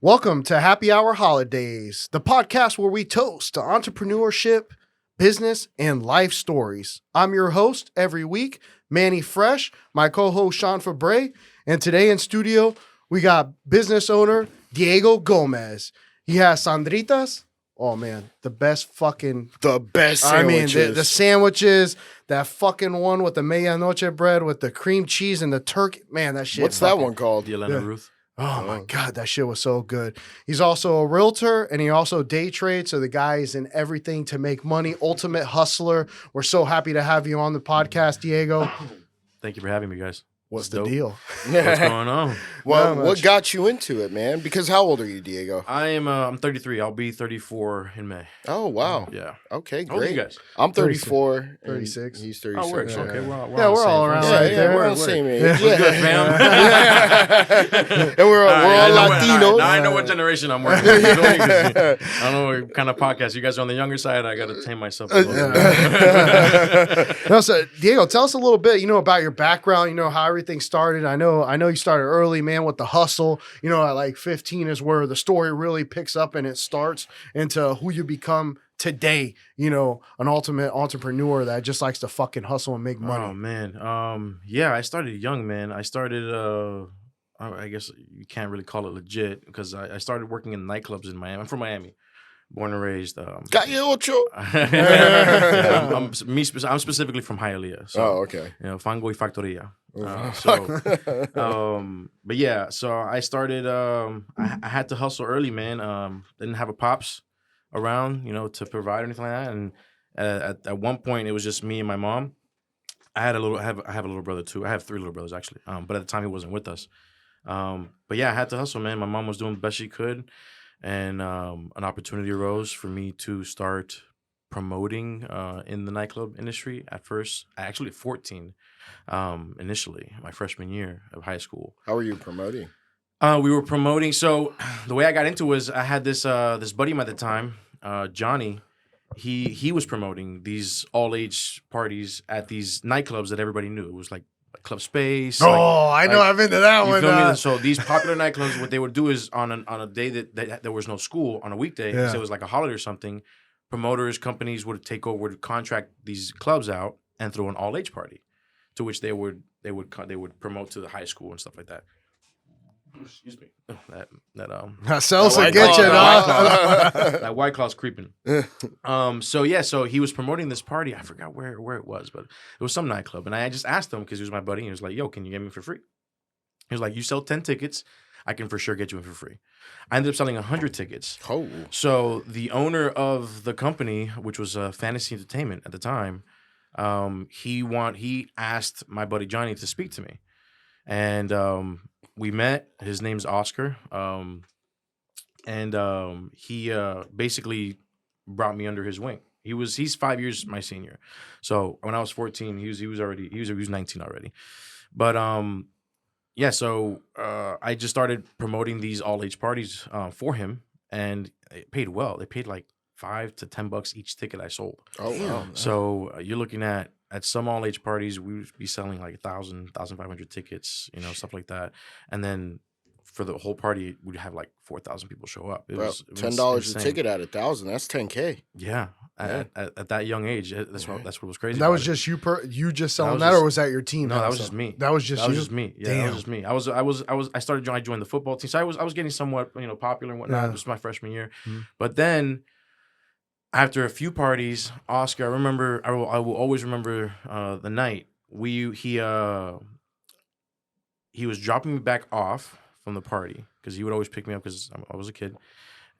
Welcome to Happy Hour Holidaze, the podcast where we toast to entrepreneurship, business, and life stories. I'm your host every week, Manny Fresh, my co-host Sean Febre, and today in studio, we got business owner Diego Gomez. He has Sandritas. Oh, man, the best sandwiches. I mean, the sandwiches, that fucking one with the medianoche bread with the cream cheese and the turkey. Man, that shit. What's that one called? Yelena Ruth. Oh my God, that shit was so good. He's also a realtor and he also day trades. So the guy is in everything to make money. Ultimate hustler. We're so happy to have you on the podcast, Diego. Thank you for having me, guys. What's the deal? What's going on? Well, what got you into it, man? Because how old are you, Diego? I'm 33. I'll be 34 in May. Oh, wow. Yeah. Okay, How old are great. you guys? I'm 34. 36. He's 36. Oh, works. Yeah. Okay, we're all around right there. We're on the same age. What's good, fam? And we're all Latinos. Now I know what generation I'm working with. I don't know what kind of podcast. You guys are on the younger side. I got to tame myself a little bit. No, so Diego, tell us a little bit, about your background, how everything started. I know you started early, man, with the hustle. At like 15 is where the story really picks up and it starts into who you become today, an ultimate entrepreneur that just likes to fucking hustle and make money. Oh, man. Yeah, I started young, man. I started, I guess you can't really call it legit because I started working in nightclubs in Miami. I'm from Miami. Born and raised. Calle Ocho. Yeah, I'm specifically from Hialeah. So, okay. Fango y Factoria. But yeah, so I started. I had to hustle early, man. Didn't have a pops around, to provide or anything like that. And at one point, it was just me and my mom. I have a little brother too. I have 3 little brothers actually. But at the time, he wasn't with us. But yeah, I had to hustle, man. My mom was doing the best she could. And an opportunity arose for me to start promoting in the nightclub industry at first. Actually, at 14, initially, my freshman year of high school. How were you promoting? We were promoting. So the way I got into it was I had this buddy at the time, Johnny. He was promoting these all-age parties at these nightclubs that everybody knew. It was like Club Space. I know. I've been to that one. You feel me? So these popular nightclubs, what they would do is on a day that there was no school, on a weekday, so it was like a holiday or something, promoters, companies would take over, would contract these clubs out and throw an all-age party, to which they would promote to the high school and stuff like that. Excuse me. That salsa get you, dog. That White Claw's creeping. So he was promoting this party. I forgot where it was, but it was some nightclub. And I just asked him because he was my buddy. And he was like, "Yo, can you get me for free?" He was like, "You sell 10 tickets, I can for sure get you in for free." I ended up selling 100 tickets. Oh. So the owner of the company, which was Fantasy Entertainment at the time, he asked my buddy Johnny to speak to me, and we met. His name's Oscar, and he basically brought me under his wing. He's 5 years my senior, so when I was 14, he was 19 already. But yeah, so I just started promoting these all age parties for him, and it paid well. They paid like $5 to $10 each ticket I sold. Oh wow! So you're looking at some all age parties, we would be selling like 1,000, 1,500 tickets, stuff like that. And then for the whole party, we'd have like 4,000 people show up. It was $10 a ticket at 1,000. That's $10K. Yeah. At that young age, that's what was crazy. That was just you just selling that, or was that your team? No, that was just me. That was just you? That was just me. Yeah, Damn. that was just me. I joined the football team, so I was getting somewhat popular and whatnot. Yeah. It was my freshman year, Mm-hmm. but then. After a few parties, Oscar, I will always remember the night. He was dropping me back off from the party because he would always pick me up because I was a kid,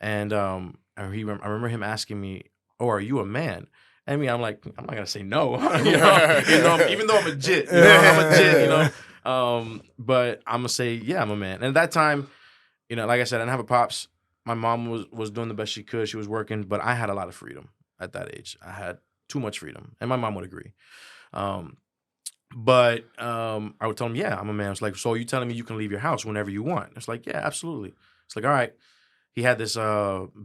and I remember him asking me, "Oh, are you a man?" I mean, I'm like, I'm not gonna say no, even though I'm a jit, I'm a jit, but I'm gonna say, yeah, I'm a man. And at that time, like I said, I didn't have a pops. My mom was doing the best she could. She was working, but I had a lot of freedom at that age. I had too much freedom, and my mom would agree. But I would tell him, yeah, I'm a man. It's like, so are you telling me you can leave your house whenever you want? It's like, yeah, absolutely. It's like, all right. He had this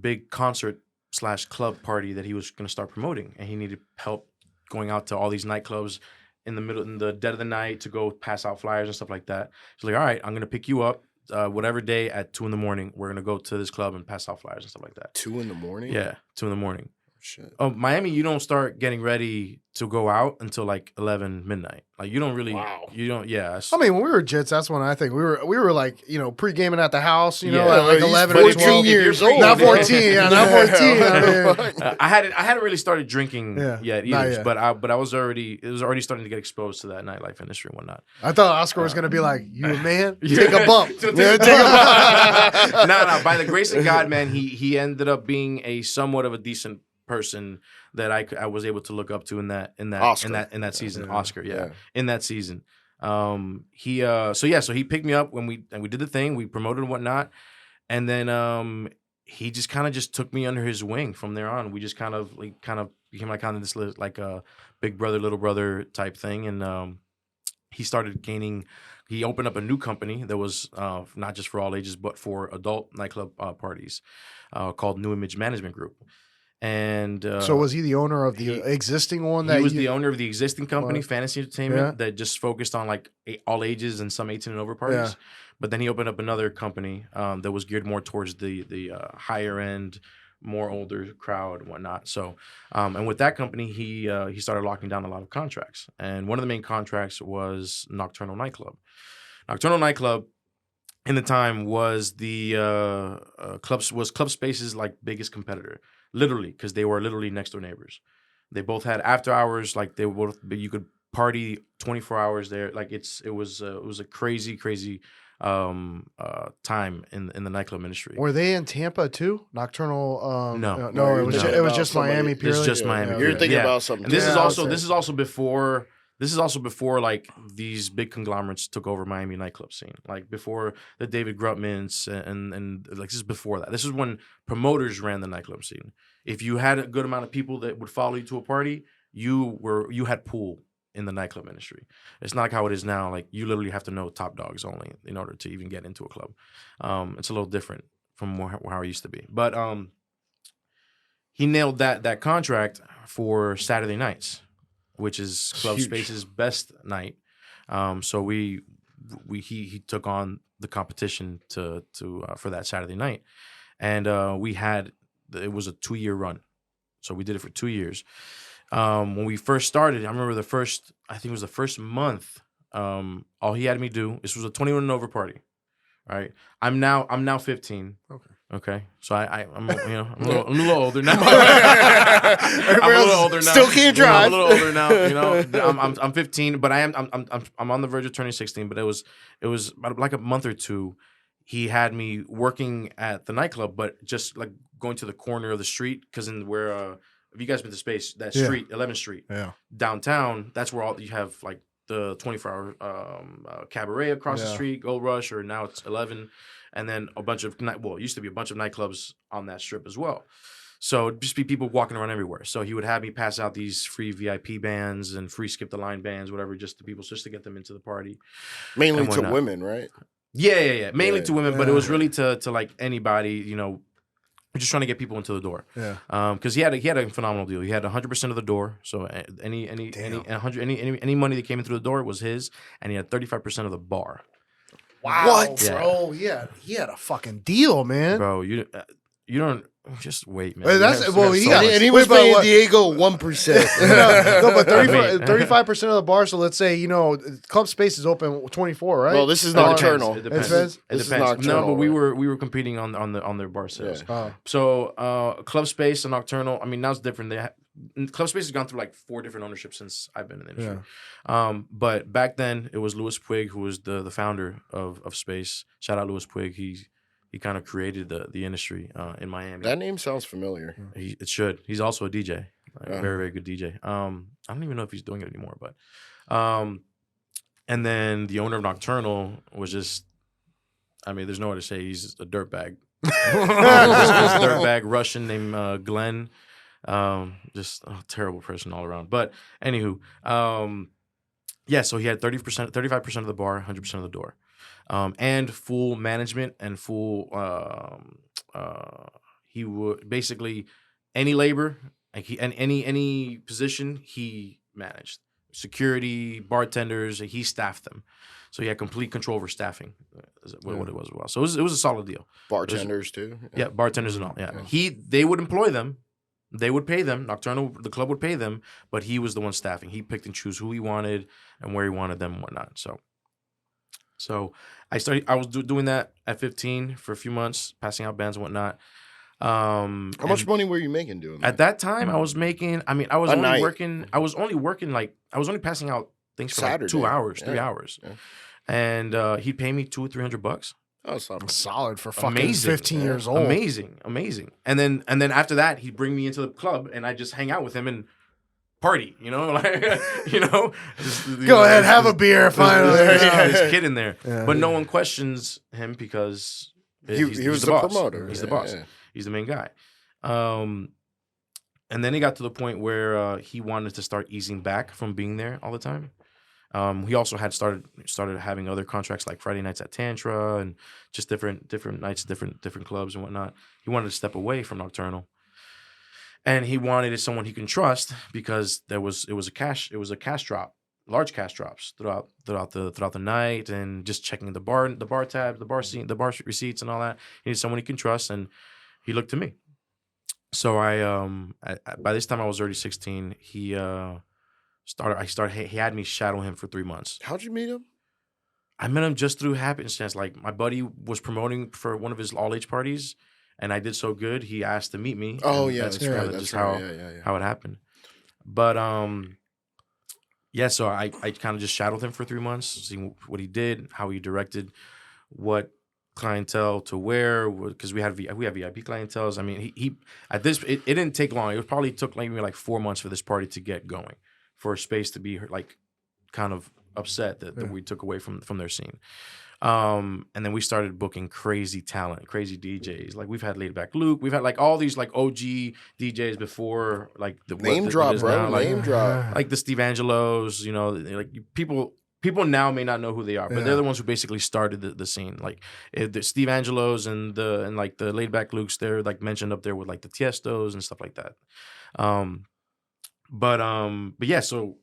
big concert/club party that he was going to start promoting, and he needed help going out to all these nightclubs in the dead of the night to go pass out flyers and stuff like that. He's like, all right, I'm going to pick you up. whatever day at 2 a.m, we're gonna go to this club and pass out flyers and stuff like that. 2 a.m? Yeah, 2 a.m. Shit. Oh, Miami, you don't start getting ready to go out until like 11 midnight. Like you don't really, you don't. Yeah. I mean, when we were Jits, that's when I think we were like, you know, pre-gaming at the house, you know, Yeah. at like He's 11 or 14 12 years old. Not man. 14, yeah, not 14. I mean, I hadn't really started drinking Yeah, yet not either, yet. but it was already starting to get exposed to that nightlife industry and whatnot. I thought Oscar was gonna be like, "You a man? Yeah. Take a bump." Take a bump. No. By the grace of God, man, he ended up being a somewhat of a decent person that I was able to look up to in that season. Yeah. Oscar, Yeah. in that season. So he picked me up when we did the thing, we promoted and whatnot, and then he just kind of just took me under his wing from there on. We just kind of became like kind of this like a big brother, little brother type thing, and he started gaining. He opened up a new company that was not just for all ages, but for adult nightclub parties, called New Image Management Group. And So was he the owner of the existing one? he was the owner of the existing company, What? Fantasy Entertainment, Yeah. that just focused on like all ages and some 18 and over parties. Yeah. But then he opened up another company that was geared more towards the higher end, more older crowd and whatnot. So, and with that company, he started locking down a lot of contracts. And one of the main contracts was Nocturnal Nightclub. Nocturnal Nightclub in the time was the Club Space's like biggest competitor, literally, because they were literally next door neighbors. They both had after hours, like they both, you could party 24 hours there. Like it was a crazy time in the nightclub industry. Were they in Tampa too? Nocturnal? No. It was No. just Miami. It's Purely? It's just Miami. You're Yeah. thinking Yeah. about something. And this Yeah, is also okay. this is also before like these big conglomerates took over Miami nightclub scene. Like before the David Grutmans and like this is before that. This is when promoters ran the nightclub scene. If you had a good amount of people that would follow you to a party, you had pull in the nightclub industry. It's not like how it is now. Like you literally have to know top dogs only in order to even get into a club. It's a little different from how it used to be. But he nailed that contract for Saturday nights, which is Club Huge. Space's best night. So he took on the competition to for that Saturday night, and it was a 2-year run, so we did it for 2 years. When we first started, I remember the first month. All he had me do, this was a 21 and over party. All right, I'm now 15. Okay. So I'm a little older now. I'm a little older now. Still can't drive. I'm a little older now. I'm 15, but I'm on the verge of turning 16. But it was about like a month or two. He had me working at the nightclub, but just like going to the corner of the street, because if you guys been to Space, that street, 11th Street, downtown, that's where all you have like the 24-hour cabaret across the street, Gold Rush, or now it's 11, and then a bunch of it used to be a bunch of nightclubs on that strip as well. So it'd just be people walking around everywhere. So he would have me pass out these free VIP bands and free skip the line bands, whatever, just to people, just to get them into the party. Mainly and to whatnot. women, right? Yeah. Mainly Yeah. to women, but it was really to like anybody, we're just trying to get people into the door. Yeah. Because he had a phenomenal deal. He had 100% of the door. So any money that came in through the door was his, and he had 35% of the bar. Wow, What? bro? He had a fucking deal, man. Bro, you don't just wait, man. Well, he got And he Wait, was but paying what- Diego 1%. no, but I mean- 35% of the bar. So let's say Club Space is open 24, right? Well, this is It depends. nocturnal. It depends. This It is depends. nocturnal, No, but we right? were competing on their bar sales. Yeah. Oh. So Club Space and Nocturnal, I mean, now it's different. Club Space has gone through like 4 different ownerships since I've been in the industry. But back then it was Louis Puig who was the founder of Space. Shout out Louis Puig. He kind of created the industry in Miami. That name sounds familiar. It should. He's also a DJ, like, Uh-huh. very, very good DJ. I don't even know if he's doing it anymore, but and then the owner of Nocturnal was just, I mean, there's no way to say he's a dirtbag. This dirtbag Russian named Glenn. Just a terrible person all around. But anywho, so he had 35% of the bar, 100% of the door. And full management and full he would basically any labor, like any position he managed. security, bartenders. He staffed them, so he had complete control over staffing. Is what it was as well. So it was a solid deal. Bartenders too. Yeah, bartenders and all. Yeah, they would employ them. They would pay them. The club would pay them, but he was the one staffing. He picked and chose who he wanted and where he wanted them and whatnot. So I was doing that at 15 for a few months, passing out bands and whatnot. How much money were you making doing that? At that time, I was making. I mean, I was A only night. working. I was only working I was only passing out things for Saturday. like 2 hours, 3 Yeah. hours, Yeah. and he'd pay me $200-300. Oh, something. Solid for fucking Amazing. 15 years old. Amazing. And then after that, he'd bring me into the club, and I just hang out with him and party. Like Go ahead, have a beer finally. This kid in there, Yeah. but no one questions him because He was the boss. promoter. He's the Yeah, boss. yeah. He's the main guy. And then it got to the point where he wanted to start easing back from being there all the time. He also had started having other contracts like Friday nights at Tantra and just different nights, different clubs and whatnot. He wanted to step away from Nocturnal, and he wanted someone he can trust because it was a cash drop, large cash drops throughout the night, and just checking the bar tabs, the bar scene, the bar receipts and all that. He needed someone he can trust, and he looked to me. So by this time I was already 16. He had me shadow him for 3 months. How'd you meet him? I met him just through happenstance. Like, my buddy was promoting for one of his all-age parties, and I did so good, he asked to meet me. Oh, and yeah, that's that's kind right. of That's just right. how it happened. But yeah, so I kind of just shadowed him for 3 months, seeing what he did, how he directed, what clientele to wear, because we have VIP clienteles. I mean, he at this it didn't take long. It probably took maybe like 4 months for this party to get going, for a space to be like kind of upset that we took away from their scene. And then we started booking crazy talent, crazy DJs. Like, we've had Laid Back Luke, we've had like all these like OG DJs before, like Name drop, bro. Like, Name drop. like the Steve Angelos, like people now may not know who they are, but they're the ones who basically started the scene. Like, the Steve Angelos and like the Laid Back Lukes, they're like mentioned up there with like the Tiestos and stuff like that. But yeah, so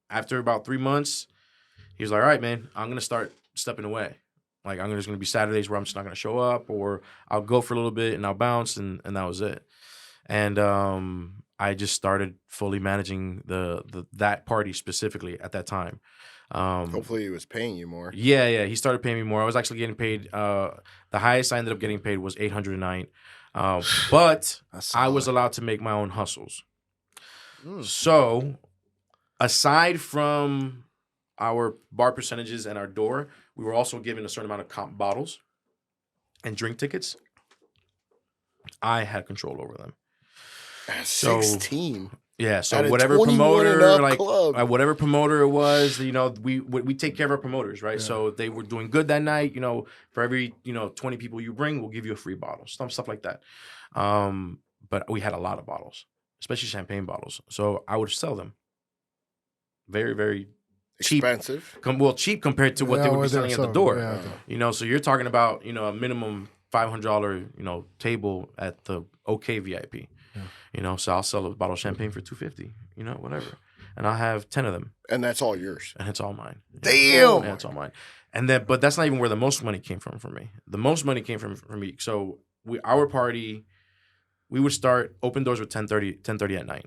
after about 3 months, he was like, all right, man, I'm gonna start stepping away. Like, I'm just gonna be Saturdays where I'm just not gonna show up, or I'll go for a little bit and I'll bounce, and that was it. And I just started fully managing that party specifically at that time. Hopefully he was paying you more. Yeah, he started paying me more. I was actually getting paid. The highest I ended up getting paid was $800 a night. But I was allowed to make my own hustles. So, aside from our bar percentages and our door, we were also given a certain amount of comp bottles and drink tickets. I had control over them. At So- 16. Yeah, so At a whatever 21 and promoter, up like club. whatever promoter it was, we take care of our promoters, right? So they were doing good that night. For every 20 people you bring, we'll give you a free bottle, stuff like that. But we had a lot of bottles, especially champagne bottles. So I would sell them, very, very cheap. Expensive. Cheap compared to what they would be selling at the door. Yeah. So you're talking about a minimum $500 table at the OK VIP. So I'll sell a bottle of champagne for $250, whatever, and I'll have 10 of them, And that's all yours. and it's all mine. Damn. Yeah, it's all mine. And then, but that's not even where the most money came from for me. The most money came from me. So our party, we would start open doors with 10:30 at night.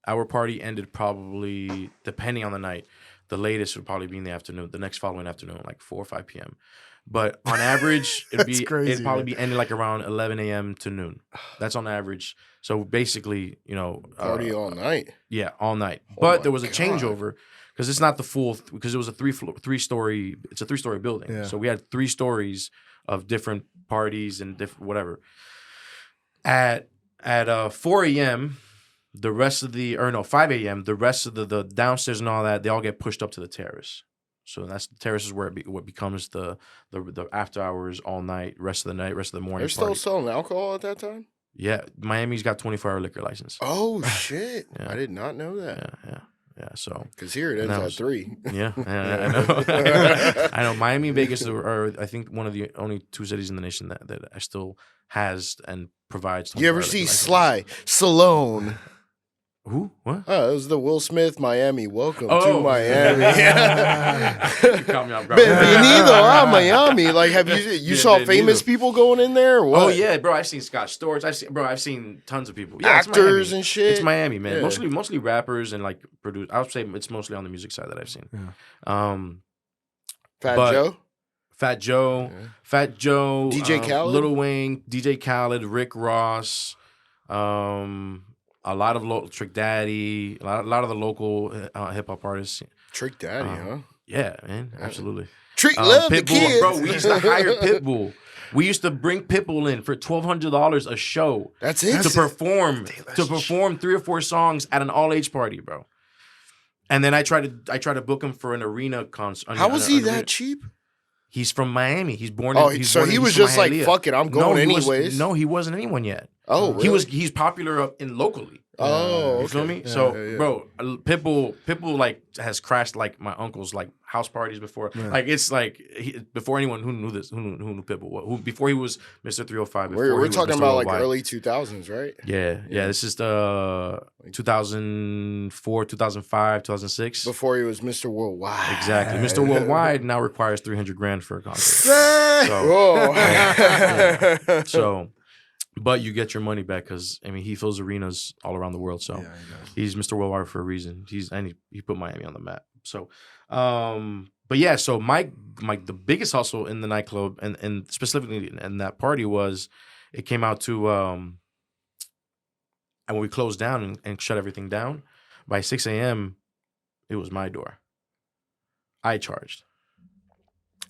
Our party ended probably, depending on the night, the latest would probably be in the afternoon, the next following afternoon, like 4 or 5 p.m. But on average, That's crazy, it'd probably man. be ending like around 11 a.m. to noon. That's on average. So basically, Party all night. yeah, all night. Oh But my there was a God. changeover because it's not the full, because it was a three-story. It's a 3-story building. Yeah. So we had 3 stories of different parties and different whatever. At 4 a.m., the rest of 5 a.m., the rest of the downstairs and all that, they all get pushed up to the terrace. So that's the terrace is where what becomes the after hours all night, rest of the night, rest of the morning. They're still party. selling alcohol at that time? Yeah, Miami's got 24-hour liquor license. Oh, shit. Yeah. I did not know that. Yeah. So Because here it And ends that at was- 3. yeah, I know. I know. Miami and Vegas are I think one of the only 2 cities in the nation that still has and provides. You ever 24-hour see liquor licenses. Sly Stallone? Who? What? Oh, it was the Will Smith Miami. Welcome to Oh. Miami. You caught me off guard. Bienvenido a Miami. Like, have you saw famous people going in there? Or what? Oh yeah, bro. I've seen Scott Storch. I've seen tons of people. Yeah, Actors and shit. It's Miami, man. Yeah. Mostly rappers and like produce. I would say it's mostly on the music side that I've seen. Yeah. Fat but- Joe. Fat Joe, DJ Khaled? Lil Wayne, DJ Khaled, Rick Ross, a lot of Trick Daddy, a lot of the local hip hop artists. Trick Daddy, huh? Yeah, man, absolutely. Trick love the Pitbull, kids. bro. We used to hire Pitbull. We used to bring Pitbull in for $1,200 a show. That's it. To perform 3 or 4 songs at an all age party, bro. And then I tried to book him for an arena concert. How was he that cheap? He's from Miami. He's born. Oh, he's so born he in- was he's from just like, Hialeah. fuck it, I'm going he anyways. No, he wasn't anyone yet. Oh, really? He's popular up in locally. Oh, You feel okay. me? Yeah, So, yeah. bro, Pitbull like has crashed like my uncle's like house parties before. Yeah. Like it's like before anyone who knew this, who knew Pitbull, who before he was Mr. 305. Before We're he was talking Mr. about like Worldwide. early 2000s, right? Yeah. This is the 2004, 2005, 2006. Before he was Mr. Worldwide. Exactly. Mr. Worldwide now requires $300,000 for a concert. Whoa. So, but you get your money back because I mean he fills arenas all around the world. So he's Mr. Worldwide for a reason. He put Miami on the map. So, but yeah. So my the biggest hustle in the nightclub and specifically in that party was it came out to and when we closed down and shut everything down by 6 a.m. it was my door. I charged.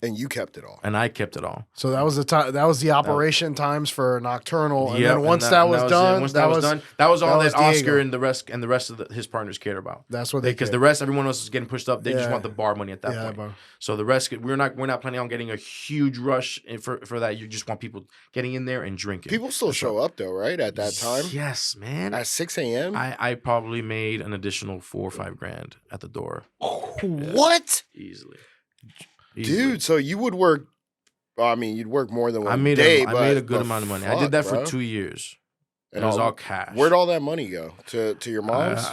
And you kept it all. And I kept it all. So that was the time. That was the operation times for Nocturnal, and Yep, then once that was done, once that was done, that was all that that, was Oscar Diego. and the rest of his partners cared about. That's what they Because did. the rest, everyone else is getting pushed up. They just Yeah. want the bar money at that Yeah, point. bro. So the rest, we're not planning on getting a huge rush for that. You just want people getting in there and drinking. People still show up though, right? At that time? Yes, man. At 6 a.m.? I probably made an additional $4 or $5 at the door. What? Easily. Dude, so you would work, I mean, you'd work more than one I made day, I made a but good the amount of money. I fuck, did that bro? for 2 years. And And it was all cash. Where'd all that money go? To your mom's?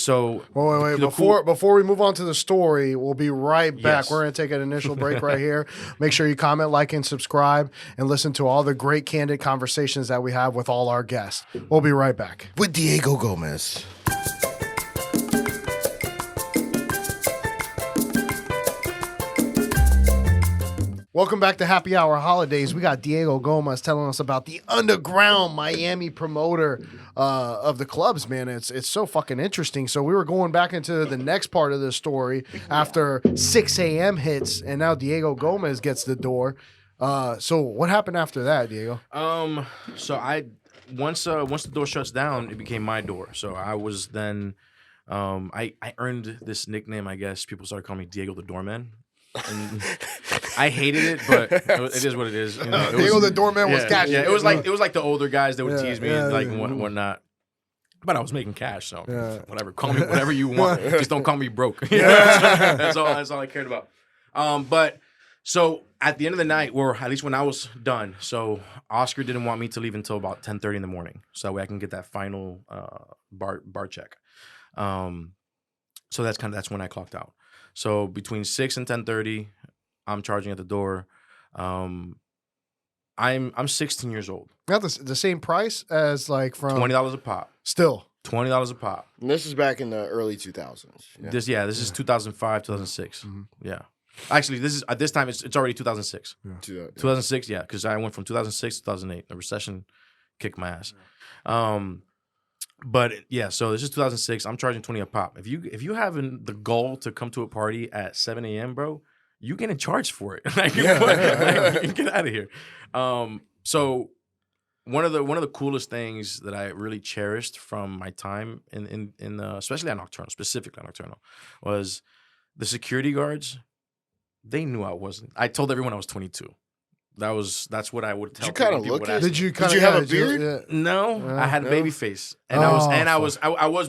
So Wait. the Before we move on to the story, we'll be right back. Yes. We're going to take an initial break right here. Make sure you comment, like, and subscribe, and listen to all the great candid conversations that we have with all our guests. We'll be right back. With Diego Gomez. Welcome back to Happy Hour Holidays. We got Diego Gomez telling us about the underground Miami promoter of the clubs, man. It's so fucking interesting. So we were going back into the next part of the story after 6 a.m. hits, and now Diego Gomez gets the door. So what happened after that, Diego? So I once the door shuts down, it became my door. So I was then I earned this nickname, I guess. People started calling me Diego the Doorman. And I hated it, but it is what it is. You know, it Diego was, the Doorman was cash. Yeah, it was like the older guys that would Yeah, tease me yeah, and like yeah. whatnot. But I was making cash, so Yeah. whatever. Call me whatever you want. Just don't call me broke. That's all I cared about. But so at the end of the night, or at least when I was done, so Oscar didn't want me to leave until about 10:30 in the morning, so that way I can get that final bar check. So that's when I clocked out. So between 6 and 10:30, I'm charging at the door. I'm 16 years old. Not the same price as like from $20 a pop. Still. $20 a pop. And this is back in the early 2000s. Yeah. This is 2005, 2006. Mhm. Yeah. Actually, this is at this time it's already 2006. 2006, yeah, because I went from 2006 to 2008. The recession kicked my ass. But yeah, so this is 2006. I'm charging 20 a pop. If you having the goal to come to a party at 7 a.m., bro, you getting charged for it. Like, get out of here. So one of the coolest things that I really cherished from my time in especially at Nocturnal, specifically at Nocturnal, was the security guards. They knew I wasn't. I told everyone I was 22. That's what I would tell. Did you kinda people look would it? ask Did me. you Did you have a beard? No, I had a no? baby face, and I was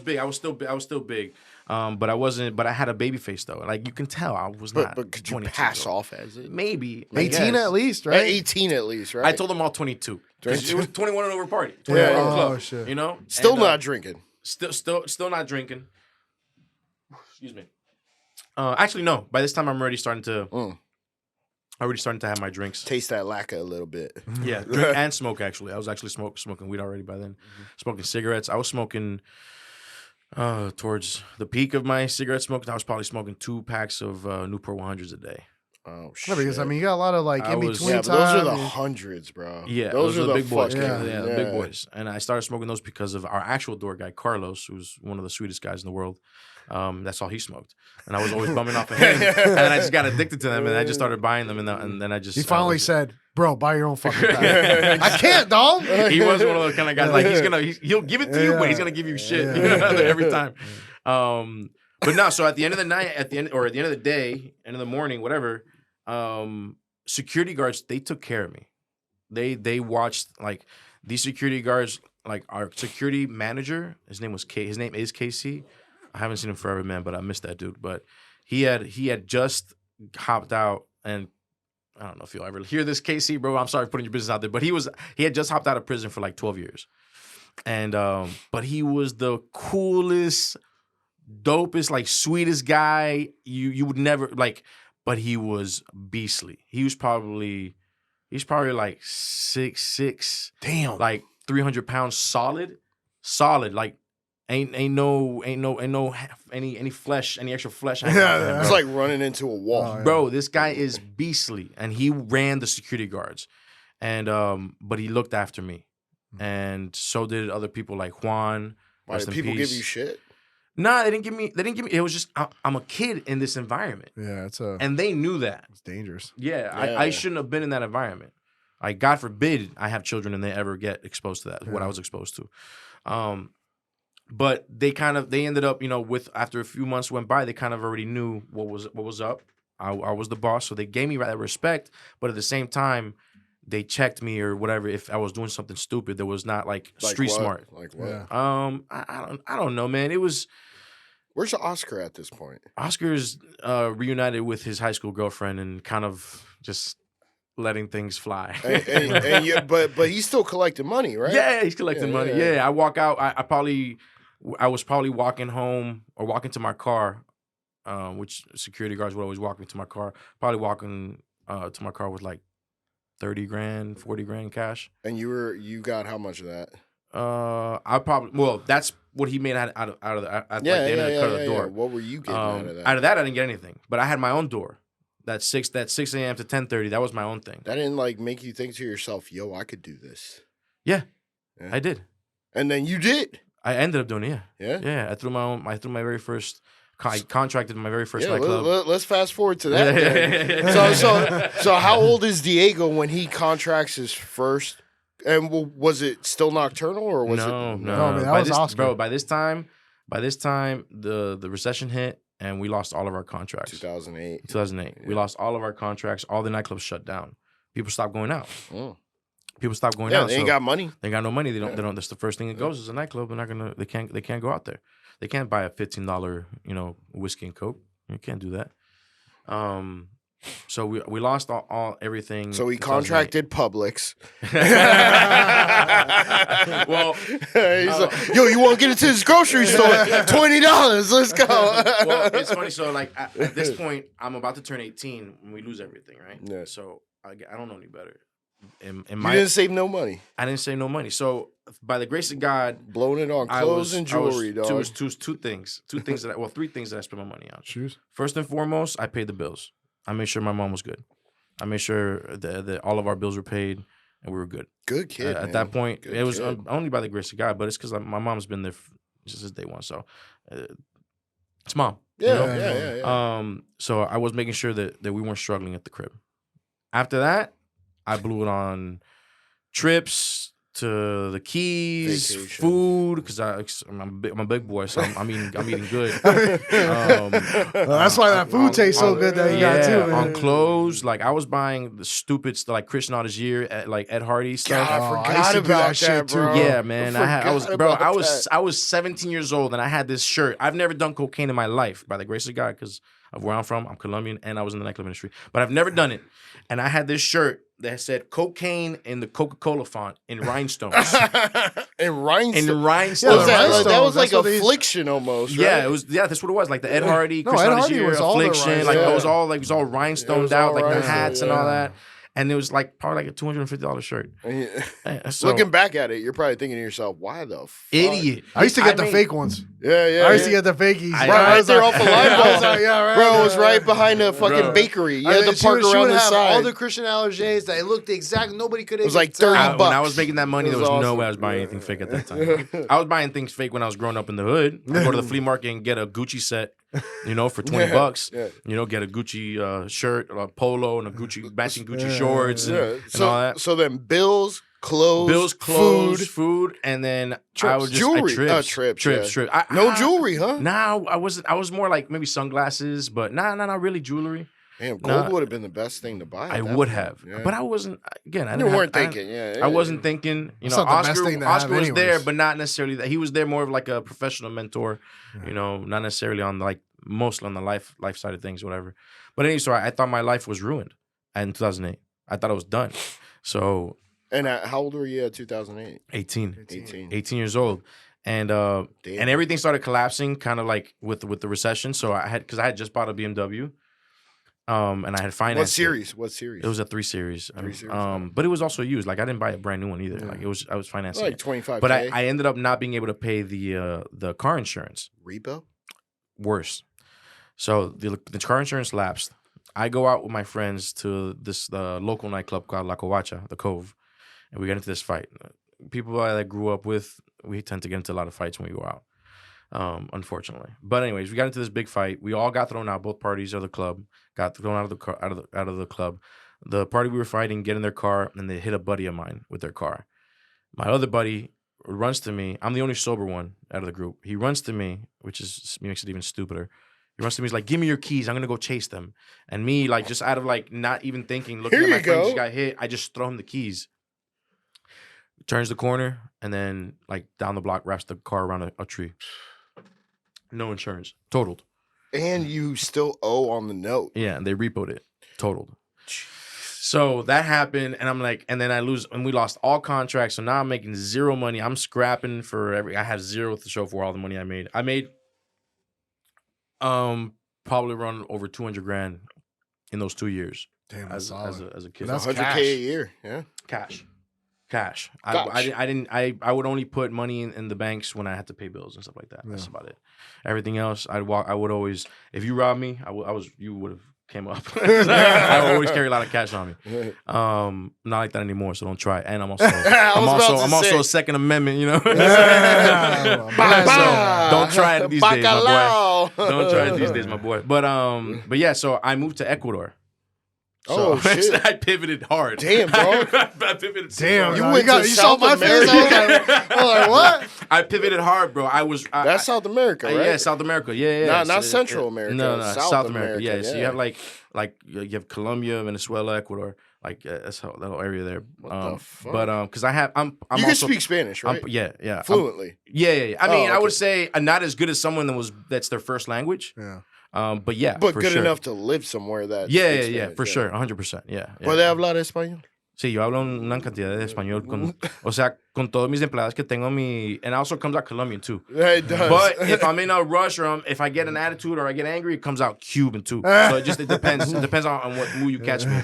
big. I was still big, but I wasn't. But I had a baby face though. Like you can tell, I was not. But could you 22 pass years old. off as it? Maybe 18 guess. at least, At right? 18 at least, right? I told them all 22. 'Cause it was 21 and over party. 21 Yeah. and over club. Oh, shit. You know, Still And, not drinking. Still not drinking. Excuse me. Actually, no. By this time, I'm already starting to have my drinks. Taste that lacquer a little bit. Yeah, drink and smoke. Actually, I was actually smoking weed already by then. Smoking cigarettes. I was smoking towards the peak of my cigarette smoking. I was probably smoking 2 packs of Newport 100s a day. Oh shit! No, because I mean, you got a lot of like in between yeah, time. but those are the hundreds, bro. Yeah, those are the big boys. fucking- Yeah, the big boys. And I started smoking those because of our actual door guy, Carlos, who's one of the sweetest guys in the world. That's all he smoked, and I was always bumming off of him. And then I just got addicted to them, and I just started buying them, and then I just. He finally said, "Bro, buy your own fucking pack." I can't, dog. He was one of those kind of guys. Like he'll give it to you, but he's gonna give you shit every time. But no. So at the end of the night, at the end of the day, end of the morning, whatever. Security guards, they took care of me. They watched, like, these security guards, like our security manager, his name is KC. I haven't seen him forever, man, but I miss that dude. But he had just hopped out, and I don't know if you'll ever hear this, KC, bro. I'm sorry for putting your business out there, but he had just hopped out of prison for like 12 years. And but he was the coolest, dopest, like sweetest guy you would never like. But he was beastly. He's probably like 6'6". Damn. Like 300 pounds solid. Like ain't no any flesh, any extra flesh. Yeah. It's like running into a wall. Oh, yeah. Bro, this guy is beastly, and he ran the security guards, and but he looked after me, and so did other people like Juan. Why did people give you shit? Nah, they didn't give me. It was just I'm a kid in this environment. Yeah, and they knew that. It's dangerous. Yeah, I shouldn't have been in that environment. Like, God forbid I have children and they ever get exposed to that. What I was exposed to. But they ended up, with after a few months went by, they kind of already knew what was up. I was the boss, so they gave me that respect. But at the same time, they checked me or whatever if I was doing something stupid that was not like street what? smart. Like what? Yeah. I don't know, man. It was. Where's Oscar at this point? Oscar's reunited with his high school girlfriend and kind of just letting things fly. But he's still collecting money, right? Yeah, he's collecting money. Yeah, I walk out. I was probably walking home or walking to my car, which security guards would always walk me to my car. Probably walking to my car with like 30 grand, 40 grand cash. And you got how much of that? That's what he made out of the end of the door. What were you getting out of that? Out of that, I didn't get anything, but I had my own door. That 6 a.m. to 10:30. That was my own thing. That didn't like make you think to yourself, "Yo, I could do this." Yeah. I did. And then you did. I ended up doing it. Yeah. Yeah. I threw my very first. I contracted my very first nightclub. Let's fast forward to that. Then. So how old is Diego when he contracts his first? And was it still nocturnal or was it? No, man, that was Oscar. Bro, by this time, the recession hit and we lost all of our contracts. 2008. Yeah. We lost all of our contracts. All the nightclubs shut down. People stopped going out. Mm. People stopped going Yeah, out. they ain't got money. They got no money. They don't. That's the first thing that goes is a nightclub. They're not gonna. They can't go out there. They can't buy a $15 whiskey and coke. You can't do that. So we lost everything. So he contracted Publix. Well, he's like, "Yo, you want to get into this grocery store? $20. Let's go." Well, it's funny. So like at this point, I'm about to turn 18 when we lose everything, right? Yeah. So I don't know any better. You didn't save no money. I didn't save no money. So by the grace of God, blowing it on clothes and jewelry, dog. Two things that three things that I spent my money on. Shoes. First and foremost, I paid the bills. I made sure my mom was good. I made sure that all of our bills were paid and we were good. Good kid. At that point, Good it was kid. only by the grace of God, but it's because my mom's been there just since day one. So it's mom. Yeah. So I was making sure that we weren't struggling at the crib. After that, I blew it on trips to the Keys, Vacation. food, because I'm a big boy, so I'm eating good. Well, that's why that food tastes so good that you got too, man. On clothes, like I was buying the stupid stuff, like Christian Audi's Year, at like Ed Hardy stuff. God, I I used forgot to do about that shit that, too. bro. Yeah, man. I was 17 years old and I had this shirt. I've never done cocaine in my life, by the grace of God, because of where I'm from. I'm Colombian, and I was in the nightclub industry, but I've never done it. And I had this shirt that said cocaine in the Coca-Cola font in rhinestones. In rhinestones. In rhinestones. Yeah, that rhinestones, was like that's what they- affliction almost, right? Yeah, it was. Yeah, that's what it was. Like the Ed Hardy, No, Chris Ed Hardy was all the Affliction. Like rhinestones. it was all rhinestoned was out, all like the rhinestone, hats and yeah. all that. And it was like probably like a $250 shirt. So, Looking back at it, you're probably thinking to yourself, why the fuck? idiot. I used to get the made- fake ones. Yeah. I used to get the fakies. I- Right there off the line, I was like, yeah, right. Bro, it was right behind the fucking Bro. bakery. You I had mean, to park she around would the have side. all the Christian Allergies that it looked exact. Nobody could. It was like 30 When I bucks. was making that money, It there was was no awesome. way I was buying anything fake at that time. I was buying things fake when I was growing up in the hood. I'd go to the flea market and get a Gucci set, for $20. Yeah. Get a Gucci shirt, a polo, and a Gucci matching Gucci shorts and, Yeah. and all that. So then bills, clothes, food, and then I would just Jewelry. trips. No jewelry, huh? No, I wasn't. I was more like maybe sunglasses, but not really jewelry. Damn, gold Nah. would have been the best thing to buy. I at that would point. have, Yeah. but I wasn't. Again, I You didn't weren't have, thinking, yeah. I wasn't thinking. It's not the best Oscar. thing to have Oscar was there, anyways. but not necessarily that. He was there more of like a professional mentor. Not necessarily on mostly on the life side of things, whatever. But anyway, so I thought my life was ruined in 2008. I thought I was done. So And how old were you at 2008? 18 18. years old. And Damn. and everything started collapsing kind of like with the recession. So I had just bought a BMW. And I had financed What series? It was a 3 Series. 3 Series, But it was also used. Like I didn't buy a brand new one either. Yeah. Like I was financing like it. 25K. But I ended up not being able to pay the car insurance. Repo? Worse. So the car insurance lapsed. I go out with my friends to this local nightclub called La Covacha, the Cove, and we get into this fight. People that I grew up with, we tend to get into a lot of fights when we go out, unfortunately. But anyways, we got into this big fight. We all got thrown out. Both parties of the club got thrown out of the club. The party we were fighting get in their car and they hit a buddy of mine with their car. My other buddy runs to me. I'm the only sober one out of the group. He runs to me, which makes it even stupider. He runs to me. He's like, "Give me your keys. I'm gonna go chase them." And me, like, just out of like not even thinking, looking Here at my you friend go. just got hit. I just throw him the keys. Turns the corner and then like down the block, wraps the car around a tree. No insurance, totaled. And you still owe on the note. Yeah, and they repoed it, totaled. So that happened, and I'm like, and then we lost all contracts. So now I'm making zero money. I'm scrapping I had zero to show for all the money I made. I made probably around over 200 grand in those 2 years Damn, as solid. a kid. That's 100K cash. a year. Yeah. Cash. Gosh. I would only put money in the banks when I had to pay bills and stuff like that. That's Yeah. about it. Everything else, I would always, if you robbed me, you would have came up. I always carry a lot of cash on me. Not like that anymore, so don't try. And I'm also I'm also a Second Amendment, Yeah. So don't try it these days, my boy. Bacalao. Don't try it these days, my boy. But yeah, so I moved to Ecuador. Oh, So shit. I pivoted hard. Damn, bro. I pivoted super Damn, hard. You no, went to you saw South my face. America? I was like, what? I pivoted hard, bro. That's South America, right? Yeah, South America. Yeah. Not Central America. No, South America. America, Yeah. So you yeah. have like you have Colombia, Venezuela, Ecuador. Like that's how that whole area there. What the fuck? But because I'm You can also, speak Spanish, right? yeah. Fluently. Yeah. I mean, I okay. would say not as good as someone that's their first language. Yeah. But yeah, But for good sure. enough to live somewhere that. Yeah, speaks yeah, Spanish, for sure, 100%. Yeah. ¿Puede hablar español? Sí, yo hablo una cantidad de español o sea, con todos mis empleados que tengo and also comes out Colombian too. Yeah, it does. But if I'm in a rush or if I get an attitude or I get angry, it comes out Cuban too. So it depends. It depends on what mood you catch me.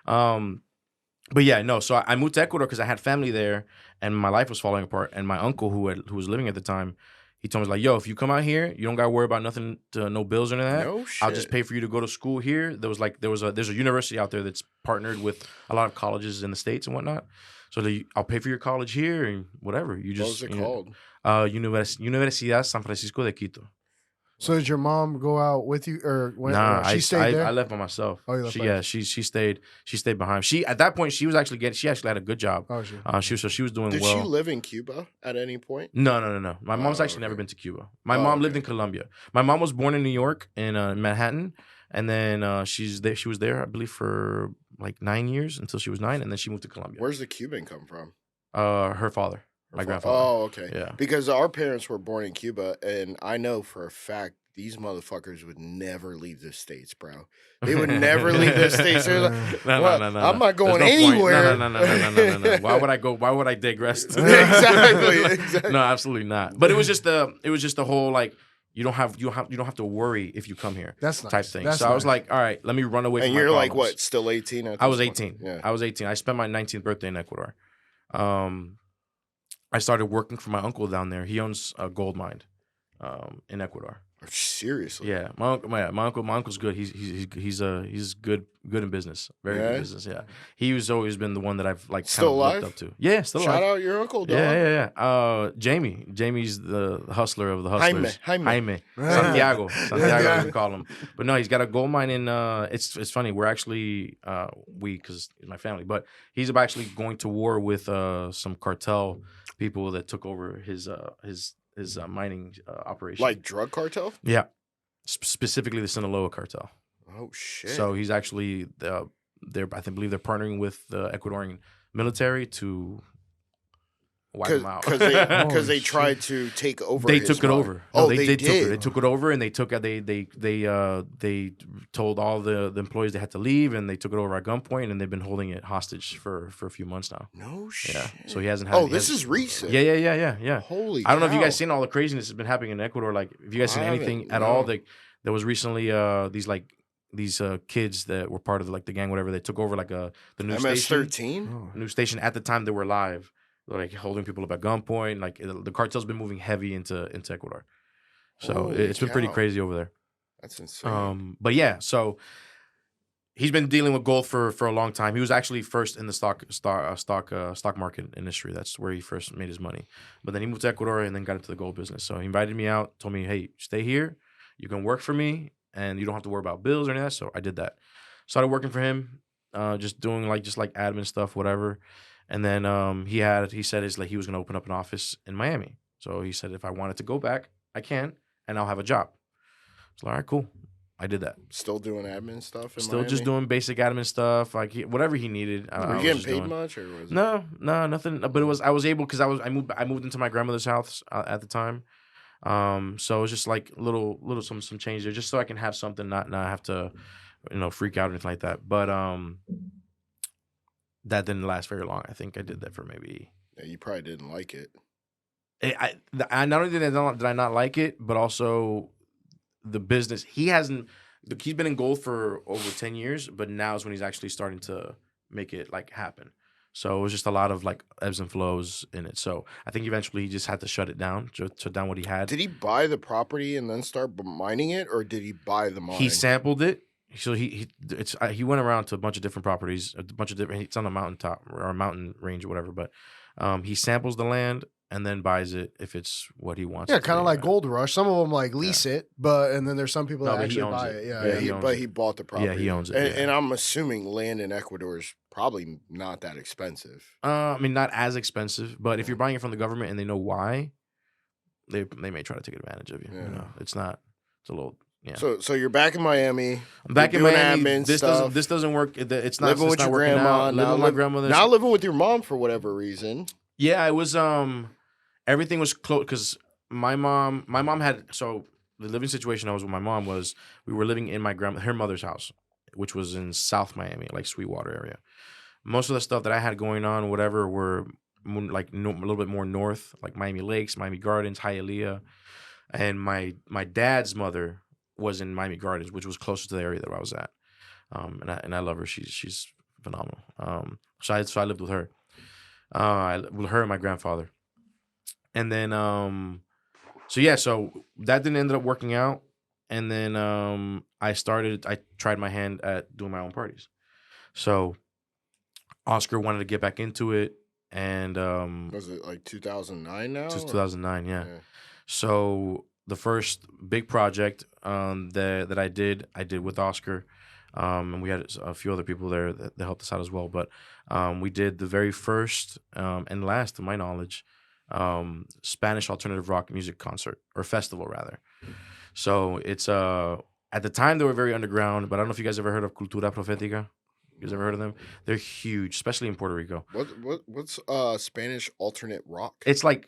But yeah, no. So I moved to Ecuador because I had family there, and my life was falling apart. And my uncle, who was living at the time, he told me like, "Yo, if you come out here, you don't gotta worry about nothing, no bills or anything like that. No I'll just shit. pay for you to go to school here." There's a university out there that's partnered with a lot of colleges in the States and whatnot. So I'll pay for your college here and whatever. You What just was it called? Universidad San Francisco de Quito. So did your mom go out with you, or when Nah, she stayed there? I left by myself. Oh, you left by She stayed behind. She at that point she actually had a good job. Oh, shit. She was doing Did well. she live in Cuba at any point? No. My mom's actually never okay. been to Cuba. My Oh, mom lived okay. in Colombia. My mom was born in New York in Manhattan, and then she was there, I believe, for like 9 years until she was 9, and then she moved to Colombia. Where's the Cuban come from? Her father. My grandfather. Oh, okay. Yeah. Because our parents were born in Cuba, and I know for a fact these motherfuckers would never leave the States, bro. They would never leave the States. They're like, No, "Well, no, no, I'm no. not going There's no point. anywhere. No. Why would I go? Why would I digress? Exactly. No, absolutely not. But it was just the whole like you don't have to worry if you come here. That's nice. Type thing. That's so I was nice. like, all right, let me run away. And from my you're like problems. what? Still 18? I was this point? 18. Yeah. I was 18. I spent my 19th birthday in Ecuador. I started working for my uncle down there. He owns a gold mine in Ecuador. Seriously? Yeah, my uncle's good. He's good in business. Very good business. Yeah, he's always been the one that I've like Still kind of alive? looked up to. Yeah, still Shout alive. out your uncle, dog. Yeah. Jamie's the hustler of the hustlers. Jaime. Santiago, as we call him. But no, he's got a gold mine in. It's funny. We're actually because it's my family, but he's actually going to war with some cartel people that took over his mining operation. Like drug cartel? Yeah, specifically the Sinaloa cartel. Oh shit! So he's actually believe they're partnering with the Ecuadorian military to wipe him out because they tried to take over. They his took it mine. over. Oh, No, they did. did. They took it over, and they told all the employees they had to leave, and they took it over at gunpoint, and they've been holding it hostage for a few months now. No shit. Yeah. So he hasn't had. Oh, this is recent. Yeah. Holy. I don't know if you cow. guys seen all the craziness that's been happening in Ecuador. Like, if you guys seen I anything haven't, at no. all, there was recently these kids that were part of the gang, whatever. They took over the news station. MS-13? News station at the time they were live, like holding people up at gunpoint. Like the cartel's been moving heavy into Ecuador, so Holy it's been pretty cow. crazy over there. That's insane. But yeah, so he's been dealing with gold for a long time. He was actually first in the stock market industry. That's where he first made his money. But then he moved to Ecuador and then got into the gold business. So he invited me out, told me, "Hey, stay here. You can work for me, and you don't have to worry about bills or any of that." So I did that. Started working for him, just doing just admin stuff, whatever. And then he said he was gonna open up an office in Miami. So he said if I wanted to go back, I can, and I'll have a job. So all right, cool. I did that. Still doing admin stuff in Still Miami? just doing basic admin stuff, whatever he needed. Were you getting paid much, or was it? No, nothing. But I was able because I moved into my grandmother's house at the time. So it was just little some change there, just so I can have something, not have to, freak out or anything like that. But that didn't last very long. I think I did that for maybe. Yeah, you probably didn't like it. I not only did I not like it, but also the business. He's been in gold for over 10 years, but now is when he's actually starting to make it happen. So it was just a lot of ebbs and flows in it. So I think eventually he just had to shut it down, shut down what he had. Did he buy the property and then start mining it, or did he buy the mine? He sampled it. So he went around to a bunch of different properties, a bunch of different. It's on a mountaintop or a mountain range or whatever. But he samples the land and then buys it if it's what he wants. Yeah, kind of like Gold Rush. Some of them lease it, and then there's some people that but he actually owns buy it. it. Yeah, But he bought the property. Yeah, he owns it. And I'm assuming land in Ecuador is probably not that expensive. I mean, not as expensive, but if you're buying it from the government and they know why, they may try to take advantage of you. Yeah. It's not. It's a little. Yeah. So you're back in Miami. I'm back in doing Miami. admin This stuff. doesn't work. It's not. Living It's with not your working grandma. out. Living with my grandmother. Now living with your mom for whatever reason. Yeah, it was. Everything was close because my mom had. So the living situation I was with my mom was we were living in her mother's house, which was in South Miami, Sweetwater area. Most of the stuff that I had going on, whatever, were a little bit more north, like Miami Lakes, Miami Gardens, Hialeah, and my dad's mother was in Miami Gardens, which was closer to the area that I was at. And I love her. She's phenomenal. So I lived with her. With her and my grandfather. And then so that didn't end up working out. And then I tried my hand at doing my own parties. So Oscar wanted to get back into it, and Was it 2009 now? Just 2009, yeah. So the first big project that I did with Oscar, and we had a few other people there that helped us out as well. But we did the very first and last, to my knowledge, Spanish alternative rock music concert, or festival rather. So it's at the time they were very underground, but I don't know if you guys ever heard of Cultura Profética. You guys ever heard of them? They're huge, especially in Puerto Rico. What's Spanish alternate rock? It's like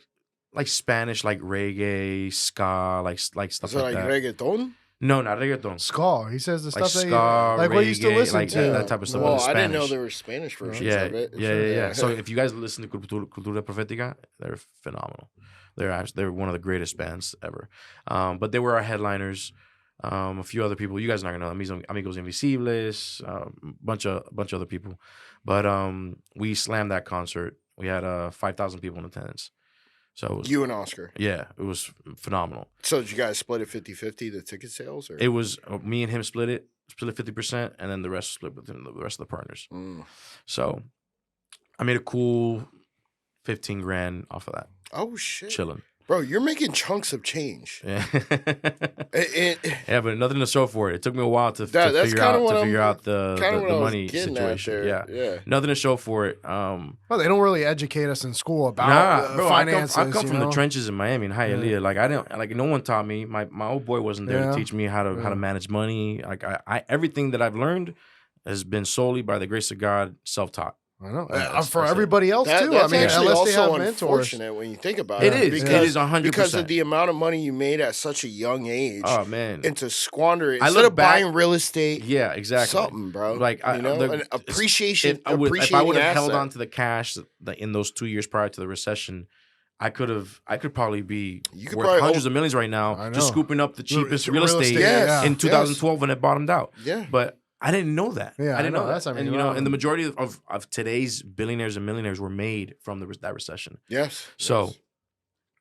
Spanish, like reggae, ska, like stuff Is it like like that. reggaeton? No, not reggaeton. Ska. He says the Like stuff that ska, like what you used to reggae, listen like to. that type of stuff. Well, but I didn't know Spanish. there were Spanish versions Yeah, of it. yeah. So if you guys listen to Cultura Profética, they're phenomenal. They're one of the greatest bands ever. But they were our headliners. A few other people. You guys are not gonna know. Amigos Invisibles, bunch of other people. But we slammed that concert. We had 5,000 people in attendance. So it was, you and Oscar. yeah, it was phenomenal. So did you guys split it 50-50, the ticket sales? Or? It was me and him split it 50%, and then the rest split with the rest of the partners. So I made a cool 15 grand off of that. Oh shit, Chilling. bro! You're making chunks of change. Yeah. It, Yeah, but nothing to show for it. It took me a while to that's figure kinda out what the what I was money getting at situation. there. Yeah. Yeah. Nothing to show for it. Well, they don't really educate us in school about Bro, finances. I come from you know? the trenches in Miami in Hialeah. Yeah. Like I didn't like no one taught me. My old boy wasn't there Yeah. to teach me how to manage money. Like I everything that I've learned has been solely by the grace of God, self-taught. I know. Yeah, For that's everybody else too. I That's mean, actually unless they also have mentors. unfortunate when you think about It it. is. Yeah. It is 100%. Because of the amount of money you made at such a young age. Oh man. And to squander it I instead look of back- buying real estate. Yeah, exactly. Something, bro. Like you know, an appreciation. If I would appreciating have held asset. on to the cash in those 2 years prior to the recession, I could probably be You could worth probably hundreds of millions right now, I know. just scooping up the cheapest real estate Yes. in Yes. 2012 when it bottomed out. Yeah. But I didn't know that. Yeah, I didn't I know. know that. That's- I mean, and you know, wow. and the majority of today's billionaires and millionaires were made from that recession. Yes. So yes.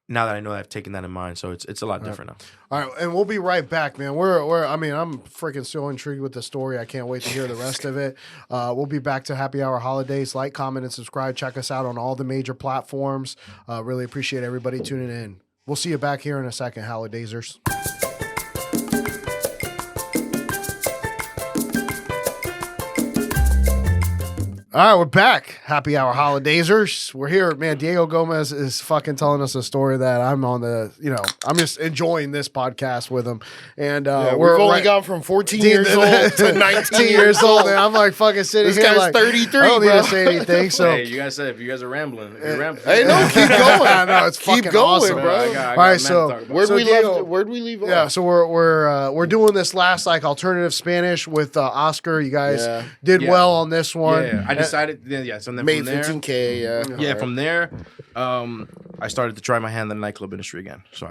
now that I know that, I've taken that in mind. So it's a lot different now. All right, and we'll be right back, man. I'm freaking so intrigued with the story. I can't wait to hear the rest of it. We'll be back to Happy Hour Holidays. Like, comment, and subscribe. Check us out on all the major platforms. Really appreciate everybody tuning in. We'll see you back here in a second, Holidazers. All right, we're back. Happy Hour Holidazers. We're here, man. Diego Gomez is fucking telling us a story that I'm I'm just enjoying this podcast with him. And Yeah, we're we've only right- gone from 14 years old to 19 years old. And I'm like fucking sitting This here guy's like 33, I don't need bro. to say anything. So Hey, you guys said if you guys are rambling, if you're rambling. Hey, no, keep going. I know it's Keep fucking going, awesome, bro. I got All right, man to so talk about. Where'd we leave off? Yeah, so we're doing this last like alternative Spanish with Oscar. You guys Yeah. did Yeah. well on this one. Yeah, I decided. So then Made from there, 15K. Yeah. from there, I started to try my hand in the nightclub industry again. So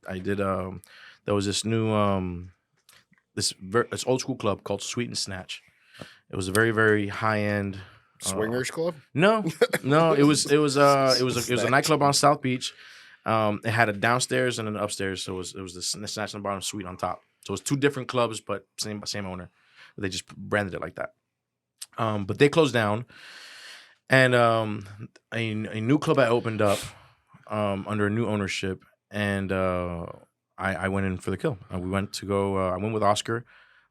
I did. There was this new this old school club called Sweet and Snatch. It was a very very high end Swingers Club. No, it was a nightclub on South Beach. It had a downstairs and an upstairs. So it was the Snatch on the bottom, Suite on top. So it was two different clubs, but same owner. They just branded it like that. But they closed down, and a new club had opened up under a new ownership, and I went in for the kill. We went to go. I went with Oscar,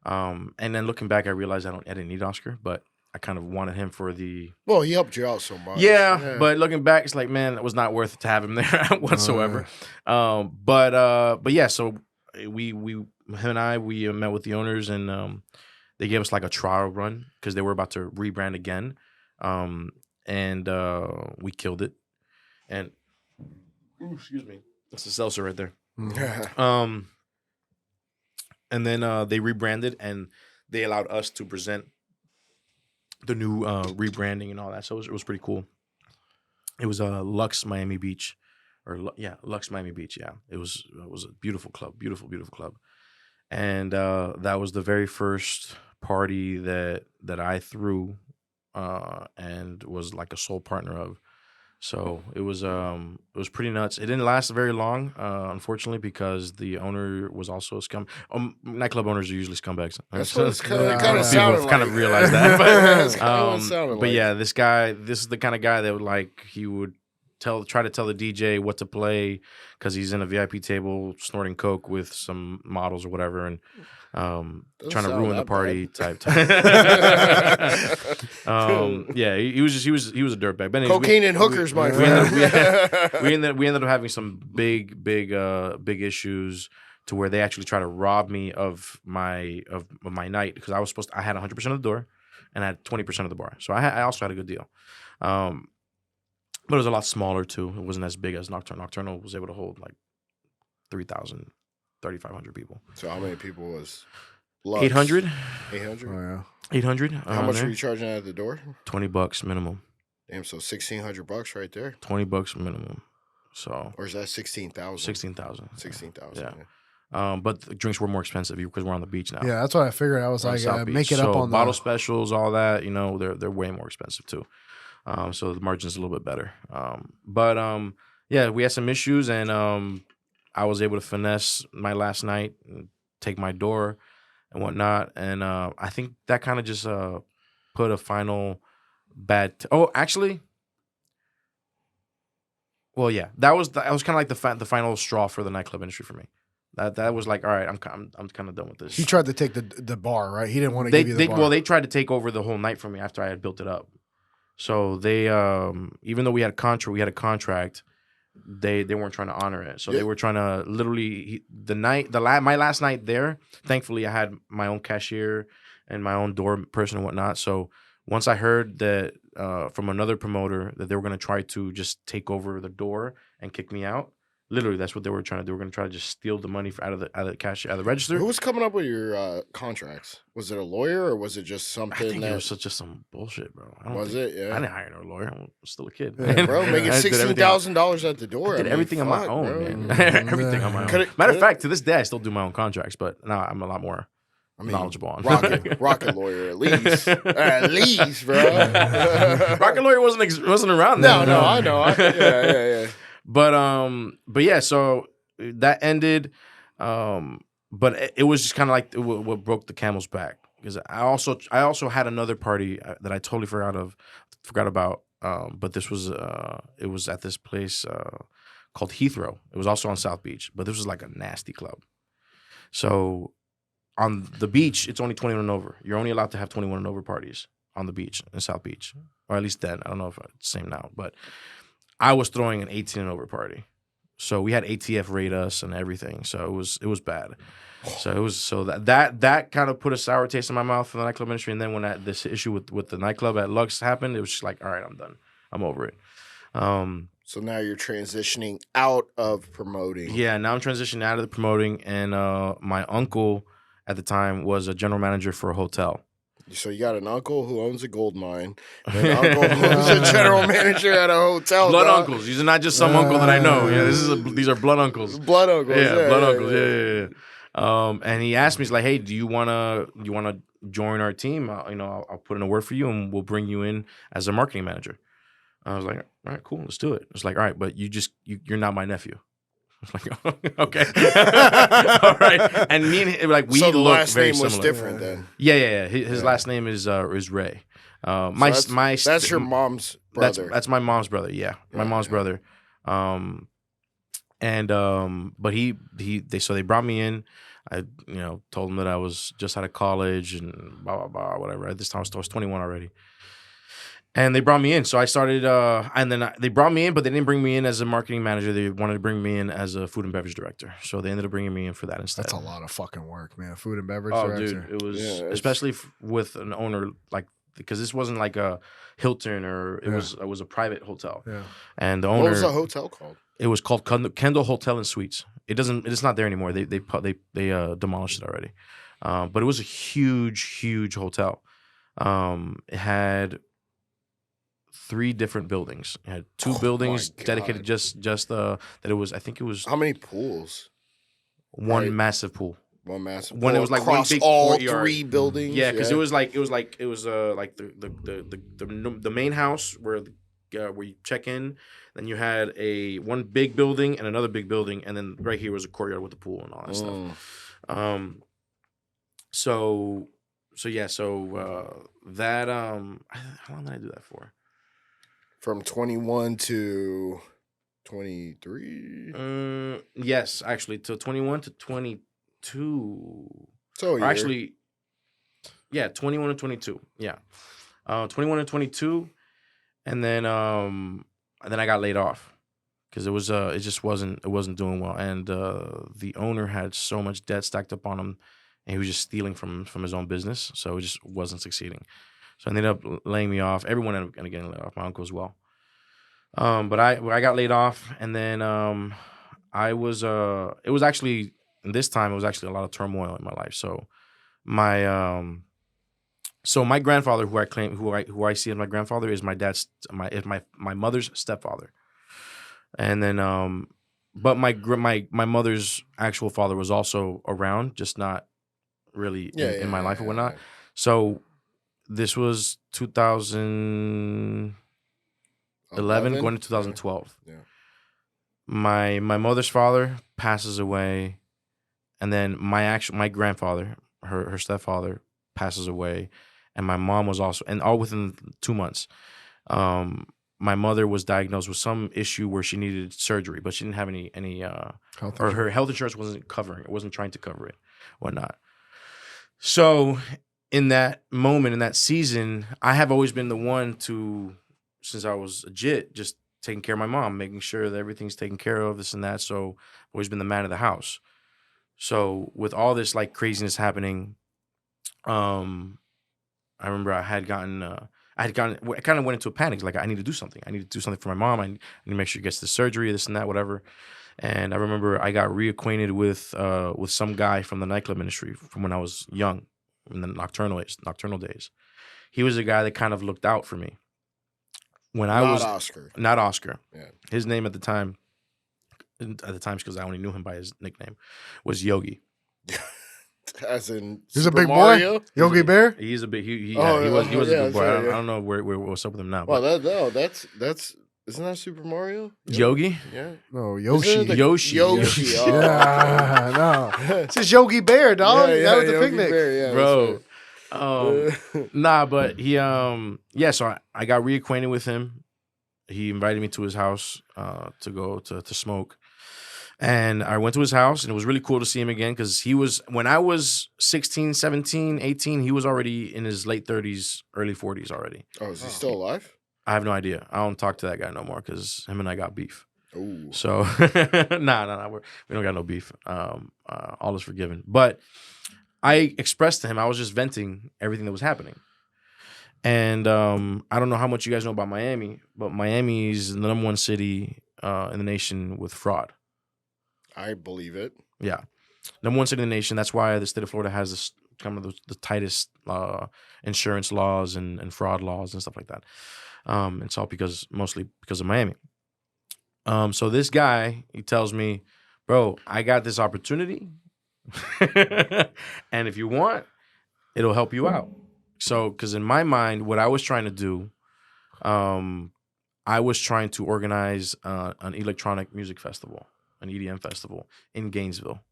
and then looking back, I realized I didn't need Oscar, but I kind of wanted him for the. Well, he helped you out so much. Yeah, but looking back, it's like, man, it was not worth it to have him there whatsoever. But yeah, so him and I met with the owners, and they gave us like a trial run because they were about to rebrand again, and we killed it. And excuse me, that's the seltzer right there. And then they rebranded, and they allowed us to present the new rebranding and all that. So it was pretty cool. It was Lux Miami Beach, Lux Miami Beach. Yeah, it was a beautiful club, beautiful club, and that was the very first party that I threw, and was like a sole partner of. So it was pretty nuts. It didn't last very long, unfortunately, because the owner was also a scum. Nightclub owners are usually scumbags. That's what it's kind of People sounded have kind of like. realized that. That's But, kinda what it sounded but like. yeah, this is the kind of guy that he would try to tell the DJ what to play because he's in a VIP table snorting coke with some models or whatever, and trying to sound ruin the that party type. Yeah, he was a dirtbag. But anyways, Cocaine and hookers, my friend. we ended up having some big issues to where they actually tried to rob me of my night because I had 100% of the door. and I had 20% of the bar. So I also had a good deal. But it was a lot smaller too. It wasn't as big as Nocturnal. Nocturnal was able to hold like 3,000, 3,500 people. So how many people was 800. 800? Oh, yeah. 800. How much were you charging at the door? $20 minimum. Damn, so $1,600 right there. $20 minimum. So. Or is that 16,000? 16,000. 16,000. Yeah. But the drinks were more expensive because we're on the beach now. Yeah, that's what I figured. I was We're on like, South Beach. make it up So on bottle the specials, all that. You know, they're way more expensive too. So the margin's a little bit better. Yeah, we had some issues, and I was able to finesse my last night, and take my door, and whatnot. And I think that kind of just put a final bad. Actually. Well, yeah, that was kind of like the final straw for the nightclub industry for me. That was like, all right, I'm kind of done with this. He tried to take the bar, right? He didn't want to give you the bar. Well, they tried to take over the whole night from me after I had built it up. So they, even though we had a contract, they weren't trying to honor it. So they were trying to literally my last night there. Thankfully, I had my own cashier and my own door person and whatnot. So once I heard that from another promoter that they were going to try to just take over the door and kick me out. Literally, that's what they were trying to do. They were going to try to just steal the money out of the register. Who was coming up with your contracts? Was it a lawyer or was it just something? I think it was just some bullshit, bro. Yeah. I didn't hire no lawyer. I'm still a kid. Yeah, bro, making $16,000 at the door. I did everything on my own, man. Everything on my own. Matter of fact, to this day, I still do my own contracts, but now I'm a lot more knowledgeable on Rocket lawyer, at least, bro. Rocket lawyer wasn't around then. No, I know. Yeah. But yeah, so that ended. But it was just kind of like what broke the camel's back, because I also had another party that I totally forgot about. But this was it was at this place called Heathrow. It was also on South Beach, but this was like a nasty club. So on the beach, it's only 21 and over. You're only allowed to have 21 and over parties on the beach in South Beach, or at least then. I don't know if it's the same now, but I was throwing an 18 and over party. So we had ATF raid us and everything. So it was bad. So that kind of put a sour taste in my mouth for the nightclub industry. And then when this issue with the nightclub at Lux happened, it was just like, all right, I'm done. I'm over it. So now you're transitioning out of promoting. Yeah, now I'm transitioning out of the promoting, and my uncle at the time was a general manager for a hotel. So you got an uncle who owns a gold mine, and an uncle who's a general manager at a hotel. Blood uncles. These are not just some uncle that I know. Yeah, these are blood uncles. Blood uncles. Yeah, blood uncles. Yeah. And he asked me, he's like, "Hey, do you wanna join our team? I'll put in a word for you, and we'll bring you in as a marketing manager." I was like, "All right, cool, let's do it." It's like, "All right, but you're not my nephew." I was like, "Okay, all right." And me and him, like, we so the look last very name similar. was different then. Yeah. His last name is Ray. That's your mom's brother. That's my mom's brother. Yeah, my mom's brother. But they brought me in. I told them that I was just out of college and blah blah blah whatever. At this time I was 21 already. And they brought me in. So I started, they brought me in, but they didn't bring me in as a marketing manager. They wanted to bring me in as a food and beverage director. So they ended up bringing me in for that instead. That's a lot of fucking work, man. Food and beverage Dude, director. it was, especially with an owner, like, because this wasn't like a Hilton or it was a private hotel. Yeah. And the owner. What was the hotel called? It was called Kendall Hotel and Suites. It's not there anymore. They demolished it already. But it was a huge hotel. It had 3 different buildings. It had 2 buildings dedicated just that it was. I think it was. How many pools? One massive pool. One massive. One. It was like one big all courtyard. 3 buildings. Yeah, because it was like the main house where you check in. Then you had one big building and another big building, and then right here was a courtyard with the pool and all that stuff. That how long did I do that for? From 21 to 23? Yes, actually, to 21 to 22. So or actually, yeah, 21 to 22. Yeah, 21 to 22, and then I got laid off because it wasn't doing well, and the owner had so much debt stacked up on him, and he was just stealing from his own business, so it just wasn't succeeding. So I ended up laying me off. Everyone ended up getting laid off. My uncle as well. But I got laid off, and then I was it was actually this time it was actually a lot of turmoil in my life. So my my grandfather, who I see as my grandfather, is my mother's stepfather, and then but my mother's actual father was also around, just not really in my life or whatnot. So this was 2011 going to 2012. Yeah. My mother's father passes away, and then my grandfather, her stepfather, passes away, and my mom was also, and all within 2 months. My mother was diagnosed with some issue where she needed surgery, but she didn't have any or her health insurance wasn't covering it, wasn't trying to cover it, whatnot. So in that moment, in that season, I have always been the one to, since I was a jit, just taking care of my mom, making sure that everything's taken care of, this and that. So I've always been the man of the house. So with all this like craziness happening, I remember I kind of went into a panic. Like, I need to do something. I need to do something for my mom. I need to make sure she gets the surgery, this and that, whatever. And I remember I got reacquainted with some guy from the nightclub industry from when I was young, in the nocturnal days. He was a guy that kind of looked out for me. When I was not Oscar. Yeah. His name at the time, because I only knew him by his nickname, was Yogi. As in, he's Super a big Mario? boy. Yogi Bear. He was a big boy. I don't know what's up with him now. Well, that's isn't that Super Mario? Yogi? Yeah. No, Yoshi. Yoshi. Yoshi. Oh, yeah, no. It's just Yogi Bear, dog. That was the Yogi picnic. Bear, yeah, bro. Nah, but he so I got reacquainted with him. He invited me to his house to go to smoke. And I went to his house, and it was really cool to see him again, because when I was 16, 17, 18, he was already in his late 30s, early 40s already. Oh, is he still alive? I have no idea. I don't talk to that guy no more, because him and I got beef. Ooh. So, nah, we don't got no beef. All is forgiven. But I expressed to him, I was just venting everything that was happening. And I don't know how much you guys know about Miami, but Miami is the number one city in the nation with fraud. I believe it. Yeah. Number one city in the nation. That's why the state of Florida has this kind of the tightest insurance laws and fraud laws and stuff like that. It's all mostly because of Miami. So this guy, he tells me, bro, I got this opportunity. And if you want, it'll help you out. So, because in my mind, what I was trying to do, I was trying to organize an electronic music festival, an EDM festival in Gainesville.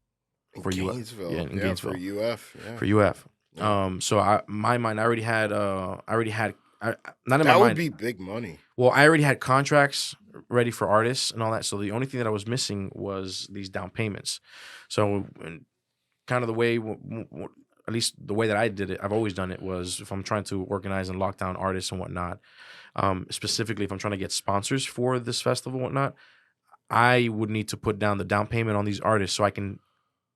For Gainesville. Yeah, in Gainesville. For UF. Yeah. For UF. Yeah. So my mind, I already had not in my mind. That would be big money. Well, I already had contracts ready for artists and all that. So the only thing that I was missing was these down payments. So kind of the way, at least the way that I did it, I've always done it, was if I'm trying to organize and lock down artists and whatnot, specifically if I'm trying to get sponsors for this festival and whatnot, I would need to put down the down payment on these artists so I can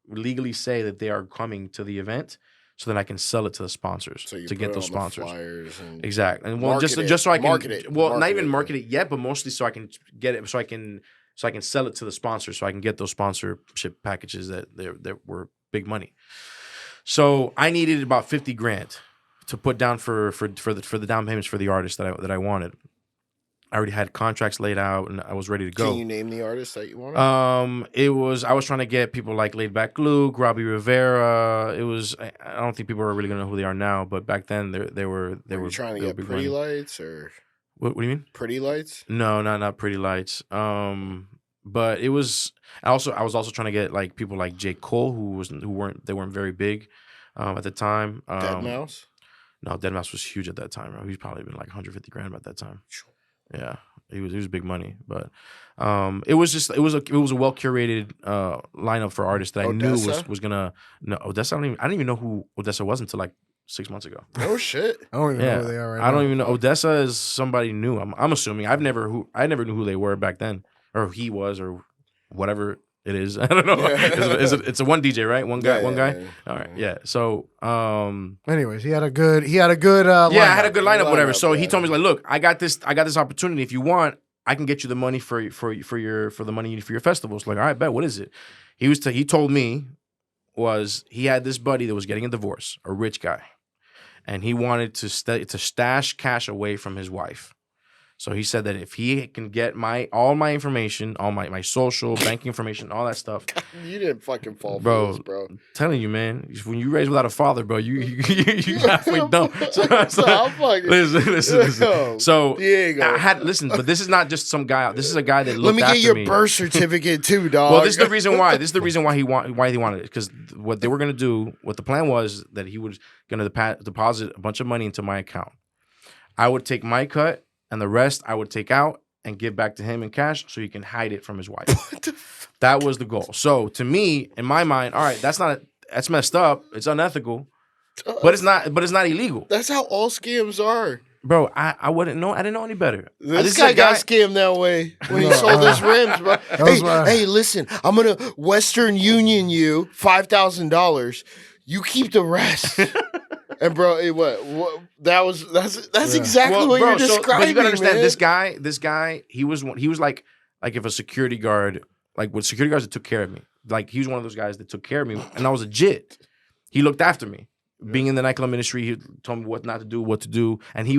legally say that they are coming to the event, so that I can sell it to the sponsors to get those sponsors. Flyers and exactly, and well, just so I can market it. Not even market it yet, but mostly so I can get it, so I can sell it to the sponsors, so I can get those sponsorship packages that were big money. So I needed about $50,000 to put down for the down payments for the artists that I wanted. I already had contracts laid out, and I was ready to go. Can you name the artists that you wanted? I was trying to get people like Laid Back Luke, Robbie Rivera. I don't think people are really gonna know who they are now, but back then they were trying to get Pretty Lights, or what do you mean? Pretty Lights? No, not Pretty Lights. But it was I was also trying to get like people like J. Cole, who weren't very big at the time. Deadmau5? No, Deadmau5 was huge at that time. Bro. He's probably been like $150,000 at that time. Yeah, he was big money, but it was a well curated lineup for artists that Odessa? I knew was gonna. No, Odessa. I didn't even know who Odessa was until like 6 months ago. Oh shit! I don't even know who they are right now. I don't even know. Odessa is somebody new. I'm assuming. I never knew who they were back then, or he was, or whatever It is. I don't know. It's a one DJ, right? One guy. Yeah. All right. Yeah. So, anyways, he had a good. yeah, I had a good lineup, whatever. Lineup, So he yeah. told me, like, look, I got this opportunity. If you want, I can get you the money for the money you need for your festivals. Like, all right, bet. What is it? He told me he had this buddy that was getting a divorce, a rich guy, and he wanted to stash cash away from his wife. So he said that if he can get all my information, all my social, banking information, all that stuff. You didn't fucking fall for Bro, this, bro. I'm telling you, man, when you raised without a father, bro, you halfway dumb. So, I'm fucking... listen. So Diego. but this is not just some guy. This is a guy that Let looked me after get your me. birth certificate too, dog. Well, this is the reason why. This is the reason why he wanted it. Because what they were gonna do, what the plan was, that he was gonna deposit a bunch of money into my account. I would take my cut, and the rest I would take out and give back to him in cash, so he can hide it from his wife. That was the goal. So to me, in my mind, all right, that's messed up. It's unethical, but it's not illegal, That's how all scams are. bro. I wouldn't know. I didn't know any better. This is guy a got scammed that way when he sold his rims, bro. Hey, listen, I'm gonna Western Union you $5,000. You keep the rest. And bro, that's exactly what you're describing. But you gotta understand, man. this guy, he was like if a security guard, like with security guards that took care of me. Like he was one of those guys that took care of me, and I was legit. He looked after me. Being in the nightclub industry, he told me what not to do, what to do, and he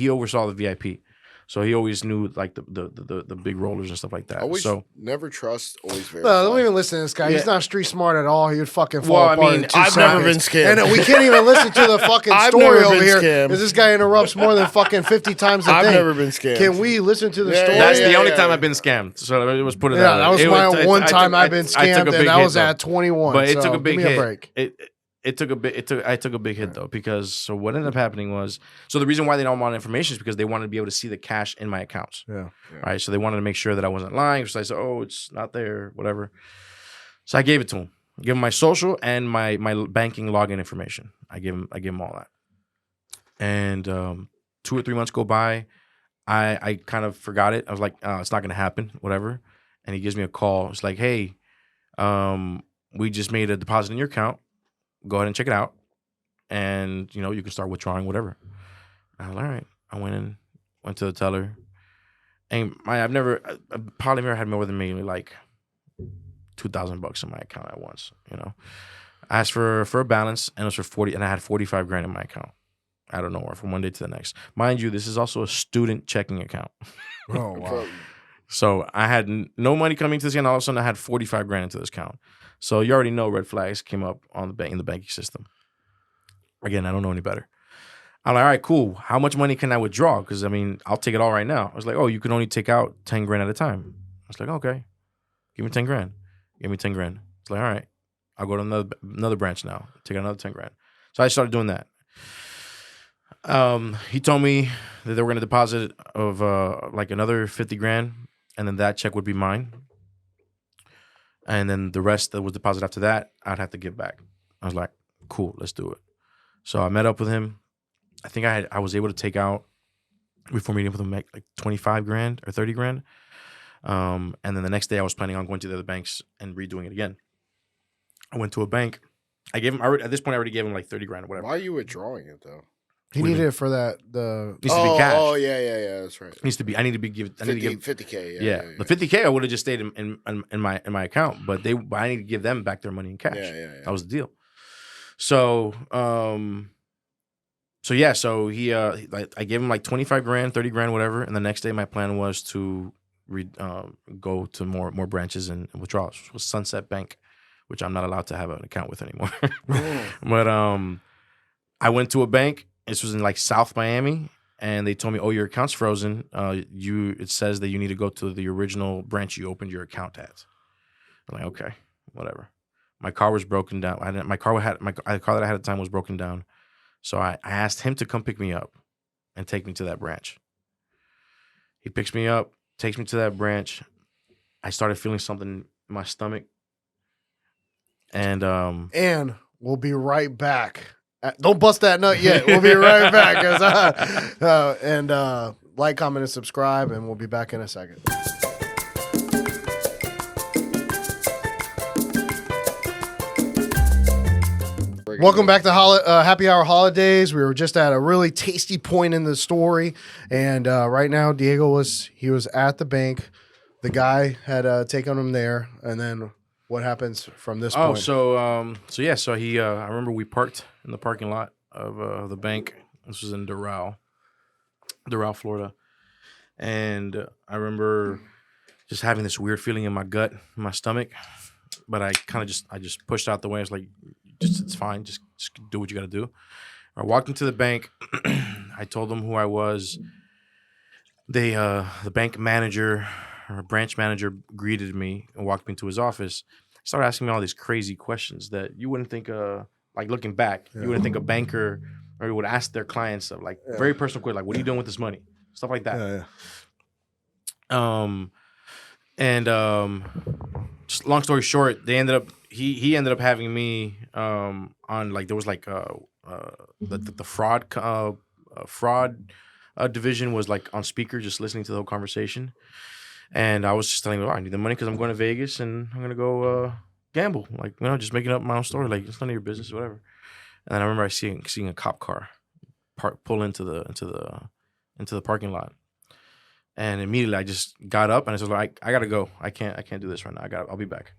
oversaw the VIP. So he always knew like the big rollers and stuff like that. Always so never trust, always verify. No, don't even listen to this guy. He's not street smart at all. He would fucking fall Well, I apart. mean, in 2 I've never been seconds. scammed. And we can't even listen to the fucking I've story never over been here. scammed. Because this guy interrupts more than fucking 50 times a day. I've never been scammed. Can we listen to the Yeah, story? that's the only yeah. time I've been scammed. So let me just put it Yeah, that way. that was my one time I've been I took scammed, a big and that hit, was though. at 21. But it so took a big give me hit. a break. I took a big hit though, because so what ended up happening was, so the reason why they don't want information is because they wanted to be able to see the cash in my accounts. Yeah. Right. So they wanted to make sure that I wasn't lying. So I said, oh, it's not there, whatever. So I gave it to him. I gave him my social and my banking login information. I gave him all that. And 2 or 3 months go by. I kind of forgot it. I was like, it's not gonna happen, whatever. And he gives me a call. It's like, hey, we just made a deposit in your account. Go ahead and check it out, and you can start withdrawing whatever. I was like, all right. I went to the teller, and I probably never had more than maybe like $2,000 in my account at once. I asked for a balance, and it was for 40, and I had 45 grand in my account. I don't know where from one day to the next. Mind you, this is also a student checking account. Oh, wow. So I had no money coming to this account. All of a sudden, I had 45 grand into this account. So you already know red flags came up on in the banking system. Again, I don't know any better. I'm like, all right, cool. How much money can I withdraw? Because I mean, I'll take it all right now. I was like, oh, you can only take out 10 grand at a time. I was like, okay, give me 10 grand. Give me 10 grand. It's like, all right, I'll go to another branch now. Take out another 10 grand. So I started doing that. He told me that they were going to deposit of like another 50 grand, and then that check would be mine. And then the rest that was deposited after that, I'd have to give back. I was like, cool, let's do it. So I met up with him. I think I was able to take out, before meeting with him, like 25 grand or 30 grand. And then the next day I was planning on going to the other banks and redoing it again. I went to a bank. I gave him, at this point I already gave him like 30 grand or whatever. Why are you withdrawing it though? He needed it for the Needs to be cash. Oh, yeah, that's right. I need to be given. 50K. Yeah. The 50K I would have just stayed in my account, but I need to give them back their money in cash. Yeah. That was the deal. So so he I gave him like 25 grand, 30 grand, whatever, and the next day my plan was to go to more branches and withdrawals. It was Sunset Bank, which I'm not allowed to have an account with anymore. But I went to a bank. This was in like South Miami, and they told me, "Oh, your account's frozen. It says that you need to go to the original branch you opened your account at." I'm like, "Okay, whatever." My car was broken down. The car that I had at the time was broken down, so I asked him to come pick me up and take me to that branch. He picks me up, takes me to that branch. I started feeling something in my stomach, and we'll be right back. Don't bust that nut yet. We'll be right back. Like, comment, and subscribe, and we'll be back in a second. Welcome back to Happy Hour Holidaze. We were just at a really tasty point in the story, and right now Diego was at the bank. The guy had taken him there, and then what happens from this point? So he I remember we parked in the parking lot of the bank. This was in Doral, Florida, and I remember just having this weird feeling in my gut, in my stomach, but I just pushed out the way. I was like, it's fine, just do what you got to do. I walked into the bank. I told them who I was. They the bank manager or branch manager greeted me and walked me into his office. He started asking me all these crazy questions that you wouldn't think like looking back, you wouldn't think a banker or would ask their clients stuff, like very personal questions, like what are you doing with this money? Stuff like that. Just long story short, they ended up he ended up having me on, like, there was like the fraud division was like on speaker, just listening to the whole conversation. And I was just telling him, I need the money because I'm going to Vegas and I'm gonna go gamble, like, just making up my own story, like it's none of your business, whatever. And then I remember seeing a cop car pull into the parking lot. And immediately I just got up and I said, like, I gotta go. I can't do this right now. I'll be back.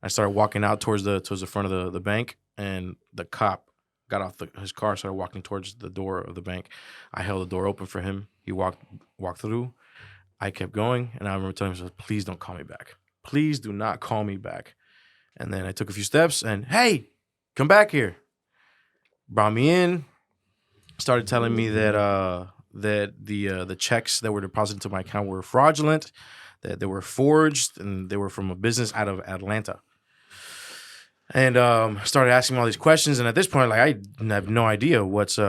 I started walking out towards the front of the bank, and the cop got off his car, started walking towards the door of the bank. I held the door open for him. He walked through. I kept going, and I remember telling him, please don't call me back. Please do not call me back. And then I took a few steps and, hey, come back here. Brought me in, started telling me that the checks that were deposited into my account were fraudulent, that they were forged, and they were from a business out of Atlanta. And started asking me all these questions. And at this point, like, I have no idea what's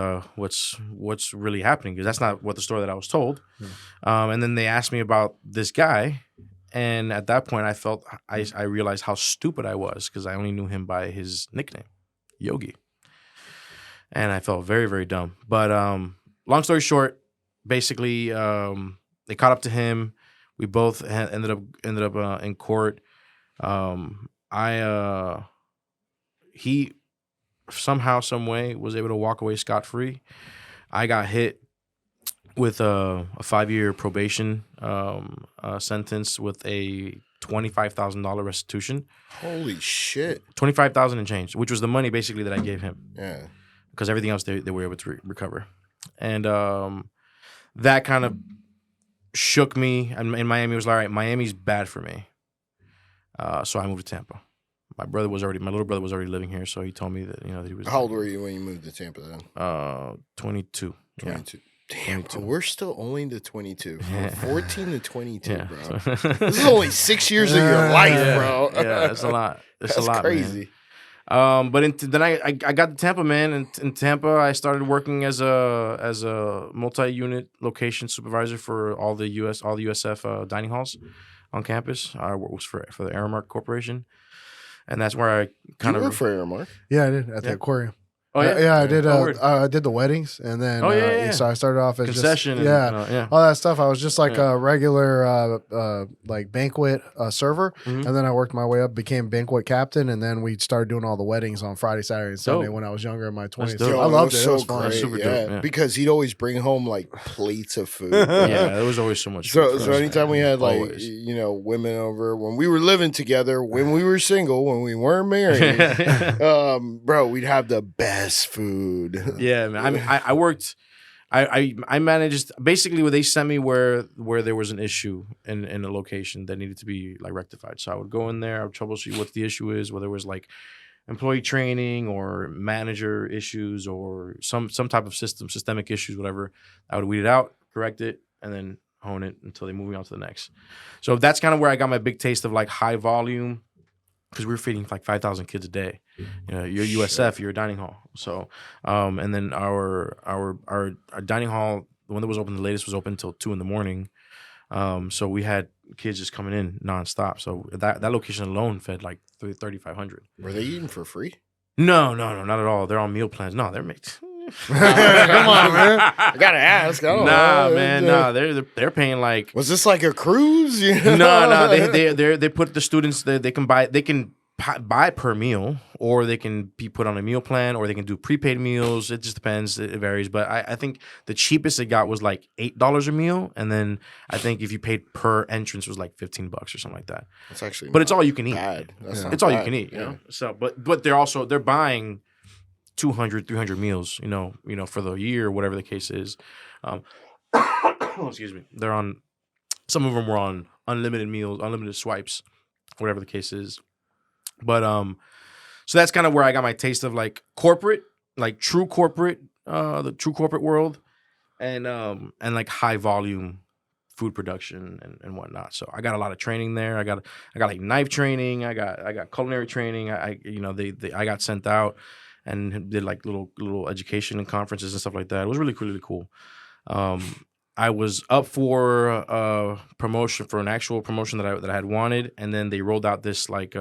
really happening, because that's not what the story that I was told. And then they asked me about this guy, and at that point, I realized how stupid I was, because I only knew him by his nickname, Yogi. And I felt very, very dumb. But long story short, basically, they caught up to him. We both ended up in court. He somehow, some way, was able to walk away scot-free. I got hit with a 5-year probation sentence with a $25,000 restitution. Holy shit! $25,000 and change, which was the money basically that I gave him. Yeah. Because everything else they were able to recover. And that kind of shook me. And in Miami, was like, all right, Miami's bad for me. So I moved to Tampa. My little brother was already living here, so he told me that he was. How old were you when you moved to Tampa then? 22. 22. Yeah. Damn, 22. We're still only to 22. Yeah. 14 to 22, Yeah. bro. This is only 6 years of your life, bro. Yeah, it's a lot. That's a lot, crazy. Man. Then I got to Tampa, man, and in Tampa I started working as a multi-unit location supervisor for all the USF dining halls on campus. I was for the Embark Corporation, and that's where I kind of work for Embark. Yeah, I did at the aquarium. Oh yeah, yeah. I did. I did the weddings, and then so I started off as concession, just, all that stuff. I was just like a regular like banquet server, and then I worked my way up, became banquet captain, and then we started doing all the weddings on Friday, Saturday, and Sunday when I was younger in my 20s. So I loved it. So it was fun. great, super dope. Yeah. Because he'd always bring home like plates of food. Yeah, there was always so much. So anytime we had like women over, when we were living together, when we were single, when we weren't married, bro, we'd have the best food. Yeah, man. I mean, I worked. I managed basically where they sent me where there was an issue in a location that needed to be like rectified. So I would go in there, I would troubleshoot what the issue is, whether it was like employee training or manager issues or some type of systemic issues, whatever. I would weed it out, correct it, and then hone it until they move me on to the next. So that's kind of where I got my big taste of like high volume, because we were feeding like 5,000 kids a day. You're USF, you're a dining hall. So, and then our dining hall, the one that was open, the latest was open until 2 a.m. So we had kids just coming in nonstop. So that location alone fed like 3,500. Were they eating for free? No, not at all. They're on meal plans. No, they're mixed. Come on, man. I gotta ask. I don't Nah, know. man, nah. They're paying like. Was this like a cruise? No. They put the students. They can buy per meal, or they can be put on a meal plan, or they can do prepaid meals. It just depends. It varies. But I think the cheapest it got was like $8 a meal, and then I think if you paid per entrance was like $15 or something like that. That's actually, but it's all you can eat. Bad. That's It's all you can eat. You know. So, but they're buying 200, 300 meals. You know, for the year, whatever the case is. Excuse me. They're on. Some of them were on unlimited meals, unlimited swipes, whatever the case is. But so that's kind of where I got my taste of like corporate, like true corporate, the true corporate world, and like high volume food production and whatnot. So I got a lot of training there. I got like knife training. I got culinary training. I got sent out and did like little education and conferences and stuff like that. It was really cool. I was up for a promotion, for an actual promotion that I had wanted, and then they rolled out this like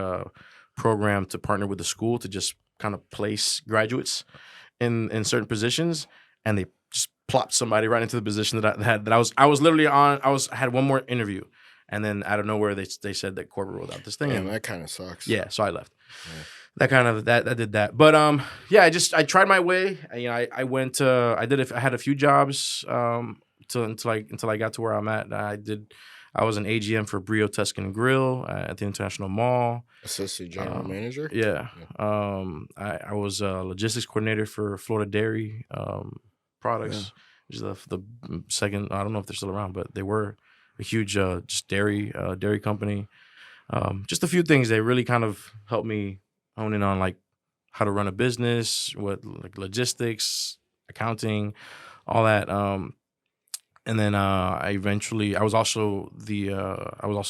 program to partner with the school to just kind of place graduates in certain positions, and they just plopped somebody right into the position that I was literally on. I had one more interview, and then out of nowhere they said that corporate rolled out this thing. And that kind of sucks. Yeah, so I left. Yeah. That did that. But yeah, I tried my way. I went I had a few jobs until I got to where I'm at. I was an AGM for Brio Tuscan Grill at the International Mall. Assistant general manager? Yeah. I was a logistics coordinator for Florida Dairy Products, which is the second, I don't know if they're still around, but they were a huge just dairy company. Just a few things that really kind of helped me hone in on like how to run a business, what like logistics, accounting, all that. And then I was also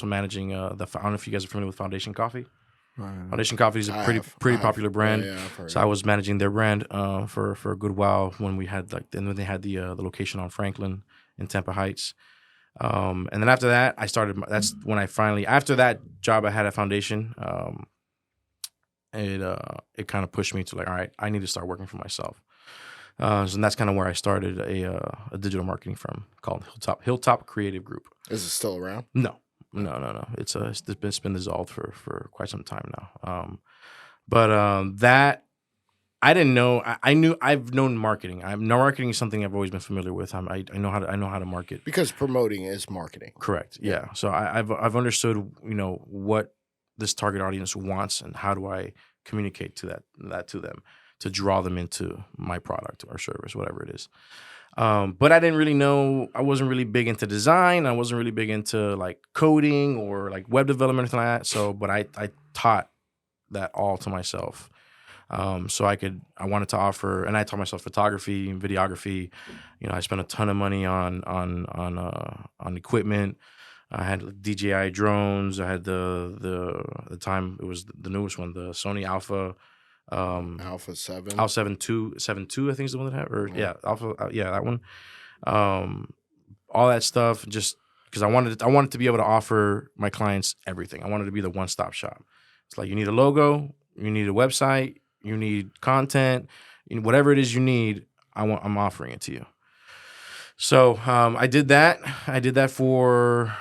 managing I don't know if you guys are familiar with Foundation Coffee. Right. Foundation Coffee is a pretty popular brand. Yeah, so I was managing their brand for a good while when we had when they had the location on Franklin in Tampa Heights. And then after that, that's when I finally, after that job I had at Foundation, it kind of pushed me to like, all right, I need to start working for myself. So that's kind of where I started a digital marketing firm called Hilltop Creative Group. Is it still around? No. It's been dissolved for quite some time now. But that I didn't know. I've known marketing. Marketing is something I've always been familiar with. I know how to market because promoting is marketing. Correct. Yeah. So I've understood what this target audience wants and how do I communicate to that to them, to draw them into my product or service, whatever it is. But I didn't really know. I wasn't really big into design. I wasn't really big into like coding or like web development or anything like that. So, but I taught that all to myself. So I wanted to offer, and I taught myself photography and videography. I spent a ton of money on equipment. I had DJI drones. I had the time it was the newest one, the Sony Alpha. Alpha 7. Alpha 7 II, I think is the one that I have. Or Alpha, that one. All that stuff, just because I wanted to be able to offer my clients everything. I wanted to be the one-stop shop. It's like you need a logo, you need a website, you need content, whatever it is you need. I'm offering it to you. So I did that. I did that for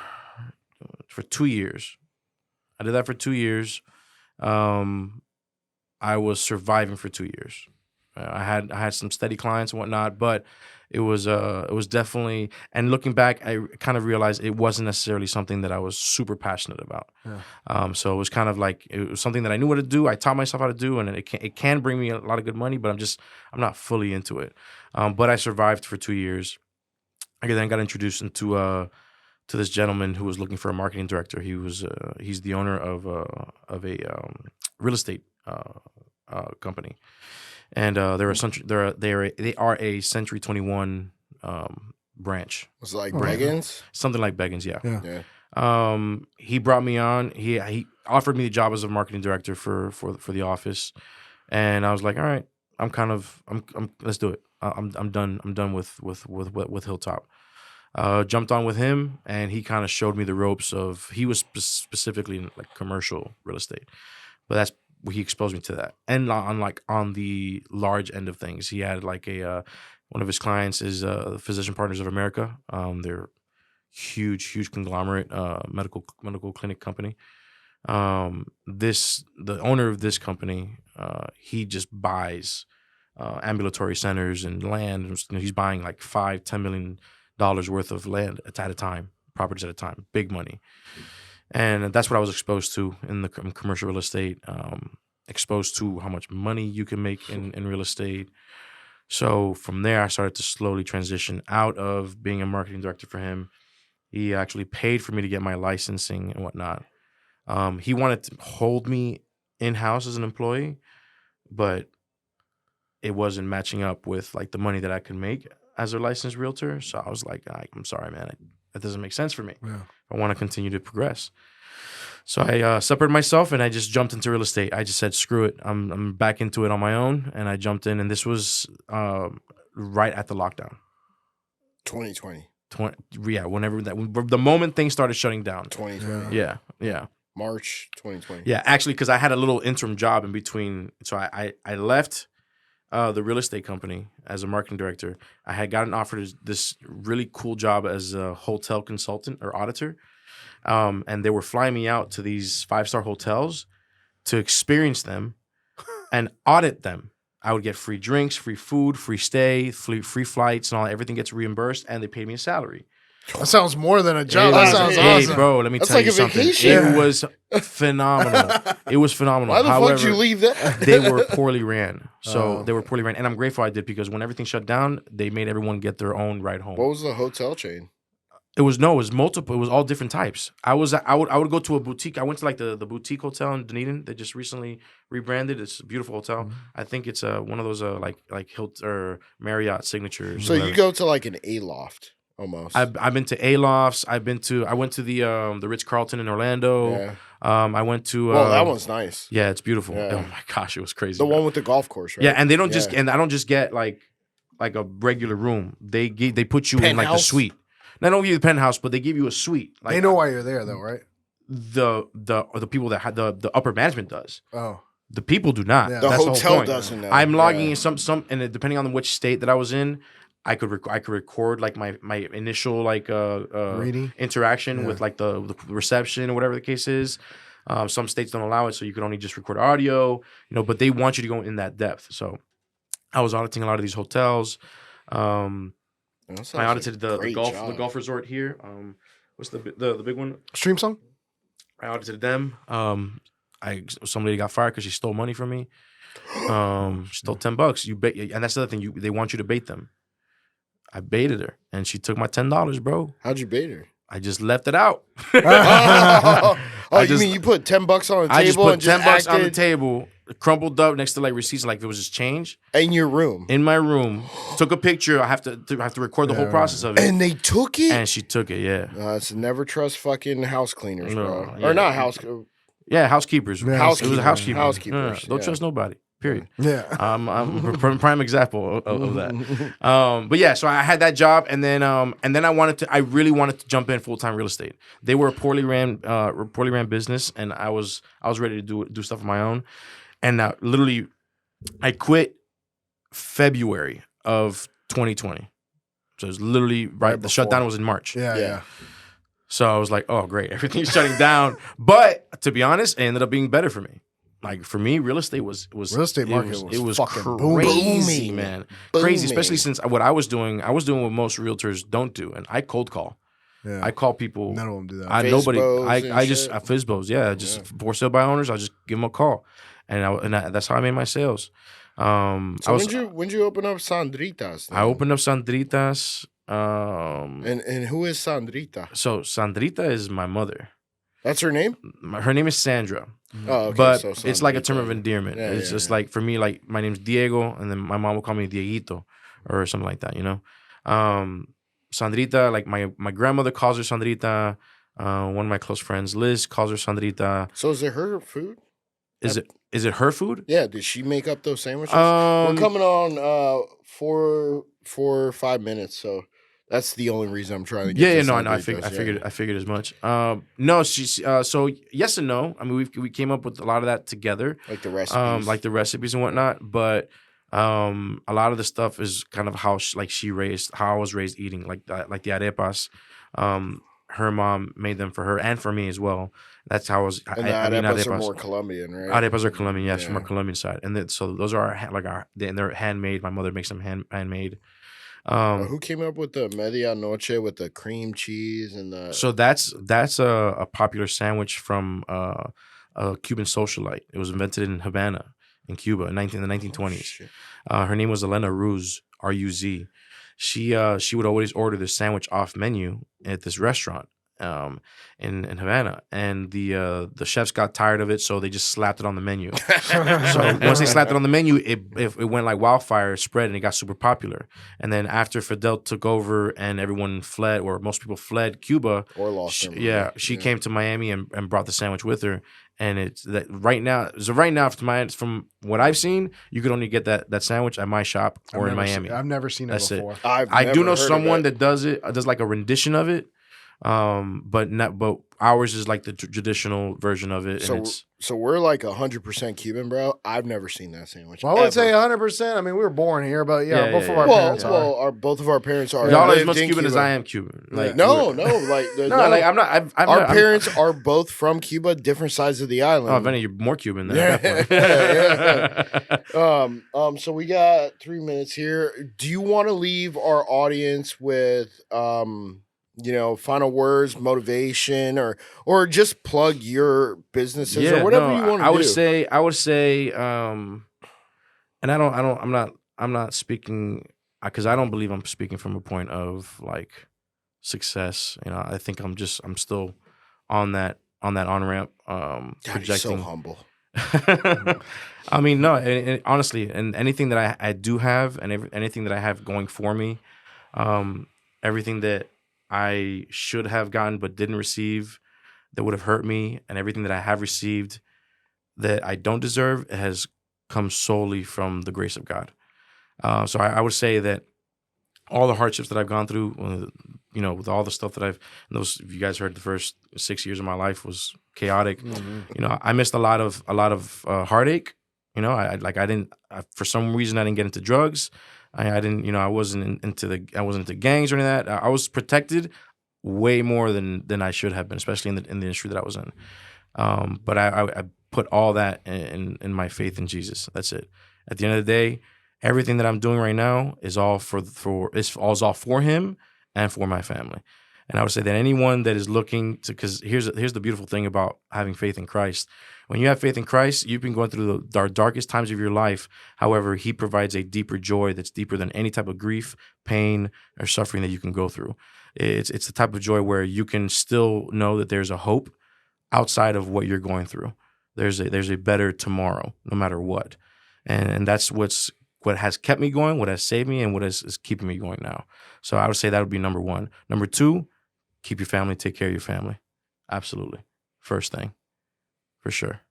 2 years. I did that for 2 years. I was surviving for 2 years. I had some steady clients and whatnot, but it was definitely. And looking back, I kind of realized it wasn't necessarily something that I was super passionate about. Yeah. So it was kind of like it was something that I knew what to do. I taught myself how to do, and it can bring me a lot of good money, but I'm not fully into it. But I survived for 2 years. I then got introduced to this gentleman who was looking for a marketing director. He's the owner of a real estate company, and they are a Century 21 branch. Was it like Beggins? Something like Beggins, yeah. He brought me on. He offered me the job as a marketing director for the office, and I was like, all right, I'm let's do it. I'm done with Hilltop. Jumped on with him, and he kind of showed me the ropes of. He was specifically in like commercial real estate, but that's. He exposed me to that, and on the large end of things, he had like one of his clients is Physician Partners of America. They're huge conglomerate medical clinic company. The owner of this company, he just buys ambulatory centers and land. He's buying like $5-10 million worth of land at a time, properties at a time, big money. And that's what I was exposed to in commercial real estate, exposed to how much money you can make in real estate. So from there, I started to slowly transition out of being a marketing director for him. He actually paid for me to get my licensing and whatnot. He wanted to hold me in-house as an employee, but it wasn't matching up with like the money that I could make as a licensed realtor. So I was like, I'm sorry, man, that doesn't make sense for me. Yeah. I want to continue to progress. So I separated myself and I just jumped into real estate. I just said, screw it. I'm back into it on my own. And I jumped in, and this was right at the lockdown. 2020. Yeah, whenever the moment things started shutting down. 2020. Yeah. March 2020. Yeah, actually, because I had a little interim job in between. So I left the real estate company as a marketing director. I had gotten offered this really cool job as a hotel consultant or auditor. And they were flying me out to these 5-star hotels to experience them and audit them. I would get free drinks, free food, free stay, free flights, and all. Everything gets reimbursed, and they paid me a salary. That sounds more than a job. That sounds awesome. Hey, bro, let me tell you something. Vacation. It was phenomenal. It was phenomenal. Why the fuck did you leave that? They were poorly ran. They were poorly ran. And I'm grateful I did, because when everything shut down, they made everyone get their own ride home. What was the hotel chain? It was multiple. It was all different types. I would go to a boutique. I went to like the boutique hotel in Dunedin. They just recently rebranded. It's a beautiful hotel. Mm-hmm. I think it's one of those like Hilton or Marriott signatures. So you go to like an A-loft almost. I've been to A-lofts. I went to the Ritz-Carlton in Orlando. Yeah. I went to that one's nice. Yeah, it's beautiful. Yeah. Oh my gosh, it was crazy. The one with the golf course, right? Yeah, and they don't just and I don't just get like a regular room. They put you in like the suite. They don't give you the penthouse, but they give you a suite. Like, they know why you're there, though, right? The people that had the upper management does. Oh, the people do not. Yeah. The hotel doesn't know. I'm logging in some, and depending on which state that I was in, I could record like my initial like interaction with like the reception or whatever the case is. Some states don't allow it, so you can only just record audio. But they want you to go in that depth. So I was auditing a lot of these hotels. I audited the golf resort here. What's the big one? Stream Song. I audited them. Some lady got fired because she stole money from me. She stole $10. And that's the other thing. They want you to bait them. I baited her, and she took my $10, bro. How'd you bait her? I just left it out. You mean you put $10 on the table? I just put and just $10 on the table, crumpled up next to like receipts, like if it was just change. In your room? In my room. Took a picture. I have to record the whole process of it. And they took it? And she took it, yeah. It's never trust fucking house cleaners, bro. Yeah. Or not house. Yeah, housekeepers. It was a housekeeper. Housekeepers. Don't trust nobody. Period. Yeah. I'm a prime example of that. But yeah, so I had that job, and then I really wanted to jump in full-time real estate. They were a poorly ran business, and I was ready to do stuff on my own. And literally, I quit February of 2020. So it was literally right. The shutdown was in March. Yeah. So I was like, oh great, everything's shutting down. But to be honest, it ended up being better for me. Like for me, real estate was real estate market was fucking crazy, booming. Man. Crazy, especially since what I was doing what most realtors don't do, and I cold call. Yeah. I call people. None of them do that. I just FISBOs, just for sale by owners. I just give them a call, and that's how I made my sales. When did you open up Sandritas? I opened up Sandritas. And who is Sandrita? So Sandrita is my mother. That's her name? Her name is Sandra. Oh, okay. But it's like a term of endearment. Yeah, it's just like, for me, like, my name's Diego, and then my mom will call me Dieguito or something like that, Sandrita, like my grandmother calls her Sandrita. One of my close friends, Liz, calls her Sandrita. So is it her food? Is it her food? Yeah. Did she make up those sandwiches? We're coming on 4-5 minutes, so that's the only reason I'm trying to get. I figured as much. No, she's so yes and no. I mean, we came up with a lot of that together, like the recipes, and whatnot. But a lot of the stuff is kind of how I was raised eating, like the arepas. her mom made them for her and for me as well. That's how I was. And the arepas are more Colombian, right? Arepas are Colombian, yes, from our Colombian side, and so those are and they're handmade. My mother makes them handmade. Who came up with the medianoche with the cream cheese and the? So that's a popular sandwich from a Cuban socialite. It was invented in Havana, in Cuba, in the 1920s. Her name was Yelena Ruth, R-U-Z. She would always order this sandwich off menu at this restaurant in Havana, and the chefs got tired of it, so they just slapped it on the menu. So once they slapped it on the menu, it went like wildfire, it spread, and it got super popular. And then after Fidel took over and everyone fled, or most people fled Cuba, or lost them. She came to Miami and brought the sandwich with her. And it's that right now. So right now, from what I've seen, you could only get that sandwich at my shop or in Miami. I've never seen it before. I do know someone that does like a rendition of it, but ours is like the traditional version of it. So we're like 100% Cuban, bro. I've never seen that sandwich. Well, I would say 100%. I mean, we were born here, but both of our parents are. Well, both of our parents are. Y'all are as much Cuban as I am Cuban. Like no, I'm not. Our parents are both from Cuba, different sides of the island. Oh, Benny, you're more Cuban than So we got 3 minutes here. Do you want to leave our audience with final words, motivation, or just plug your businesses or whatever you want to do? I would say, and I'm not speaking because I don't believe I'm speaking from a point of like success. I think I'm still on that on-ramp, projecting. So humble. I mean, no, and honestly, and anything that I do have and anything that I have going for me, everything that I should have gotten but didn't receive that would have hurt me, and everything that I have received that I don't deserve, it has come solely from the grace of God. So I would say that all the hardships that I've gone through, with all the stuff that if you guys heard, the first 6 years of my life was chaotic. Mm-hmm. I missed a lot of heartache. For some reason I didn't get into drugs. I didn't, I wasn't into gangs or any of that. I was protected way more than I should have been, especially in the industry that I was in. But I put all that in my faith in Jesus. That's it. At the end of the day, everything that I'm doing right now is all for Him and for my family. And I would say that anyone that is looking to, because here's the beautiful thing about having faith in Christ. When you have faith in Christ, you've been going through the darkest times of your life. However, He provides a deeper joy that's deeper than any type of grief, pain, or suffering that you can go through. It's the type of joy where you can still know that there's a hope outside of what you're going through. There's a better tomorrow, no matter what. And that's what has kept me going, what has saved me, and what is keeping me going now. So I would say that would be number one. Number two, keep your family, take care of your family. Absolutely. First thing. For sure.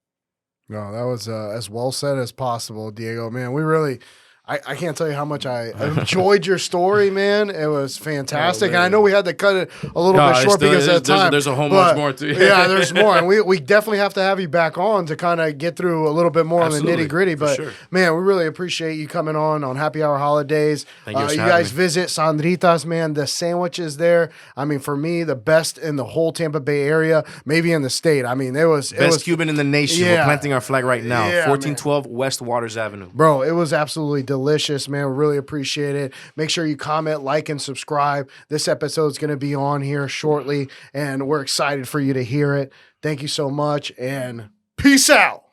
No, that was as well said as possible, Diego. Man, we really, I can't tell you how much I enjoyed your story, man. It was fantastic. And I know we had to cut it a little bit short because of time. There's a whole much more to it. Yeah, there's more. And we definitely have to have you back on to kind of get through a little bit more on the nitty gritty. But man, we really appreciate you coming on Happy Hour Holidaze. Thank you. You guys visit Sandrita's, man. The sandwiches there, I mean, for me, the best in the whole Tampa Bay area, maybe in the state. I mean, it was Cuban in the nation. Yeah. We're planting our flag right now. Yeah, 1412 West Waters Avenue. Bro, it was absolutely delicious, man. We really appreciate it. Make sure you comment, like, and subscribe. This episode is going to be on here shortly, and we're excited for you to hear it. Thank you so much, and peace out.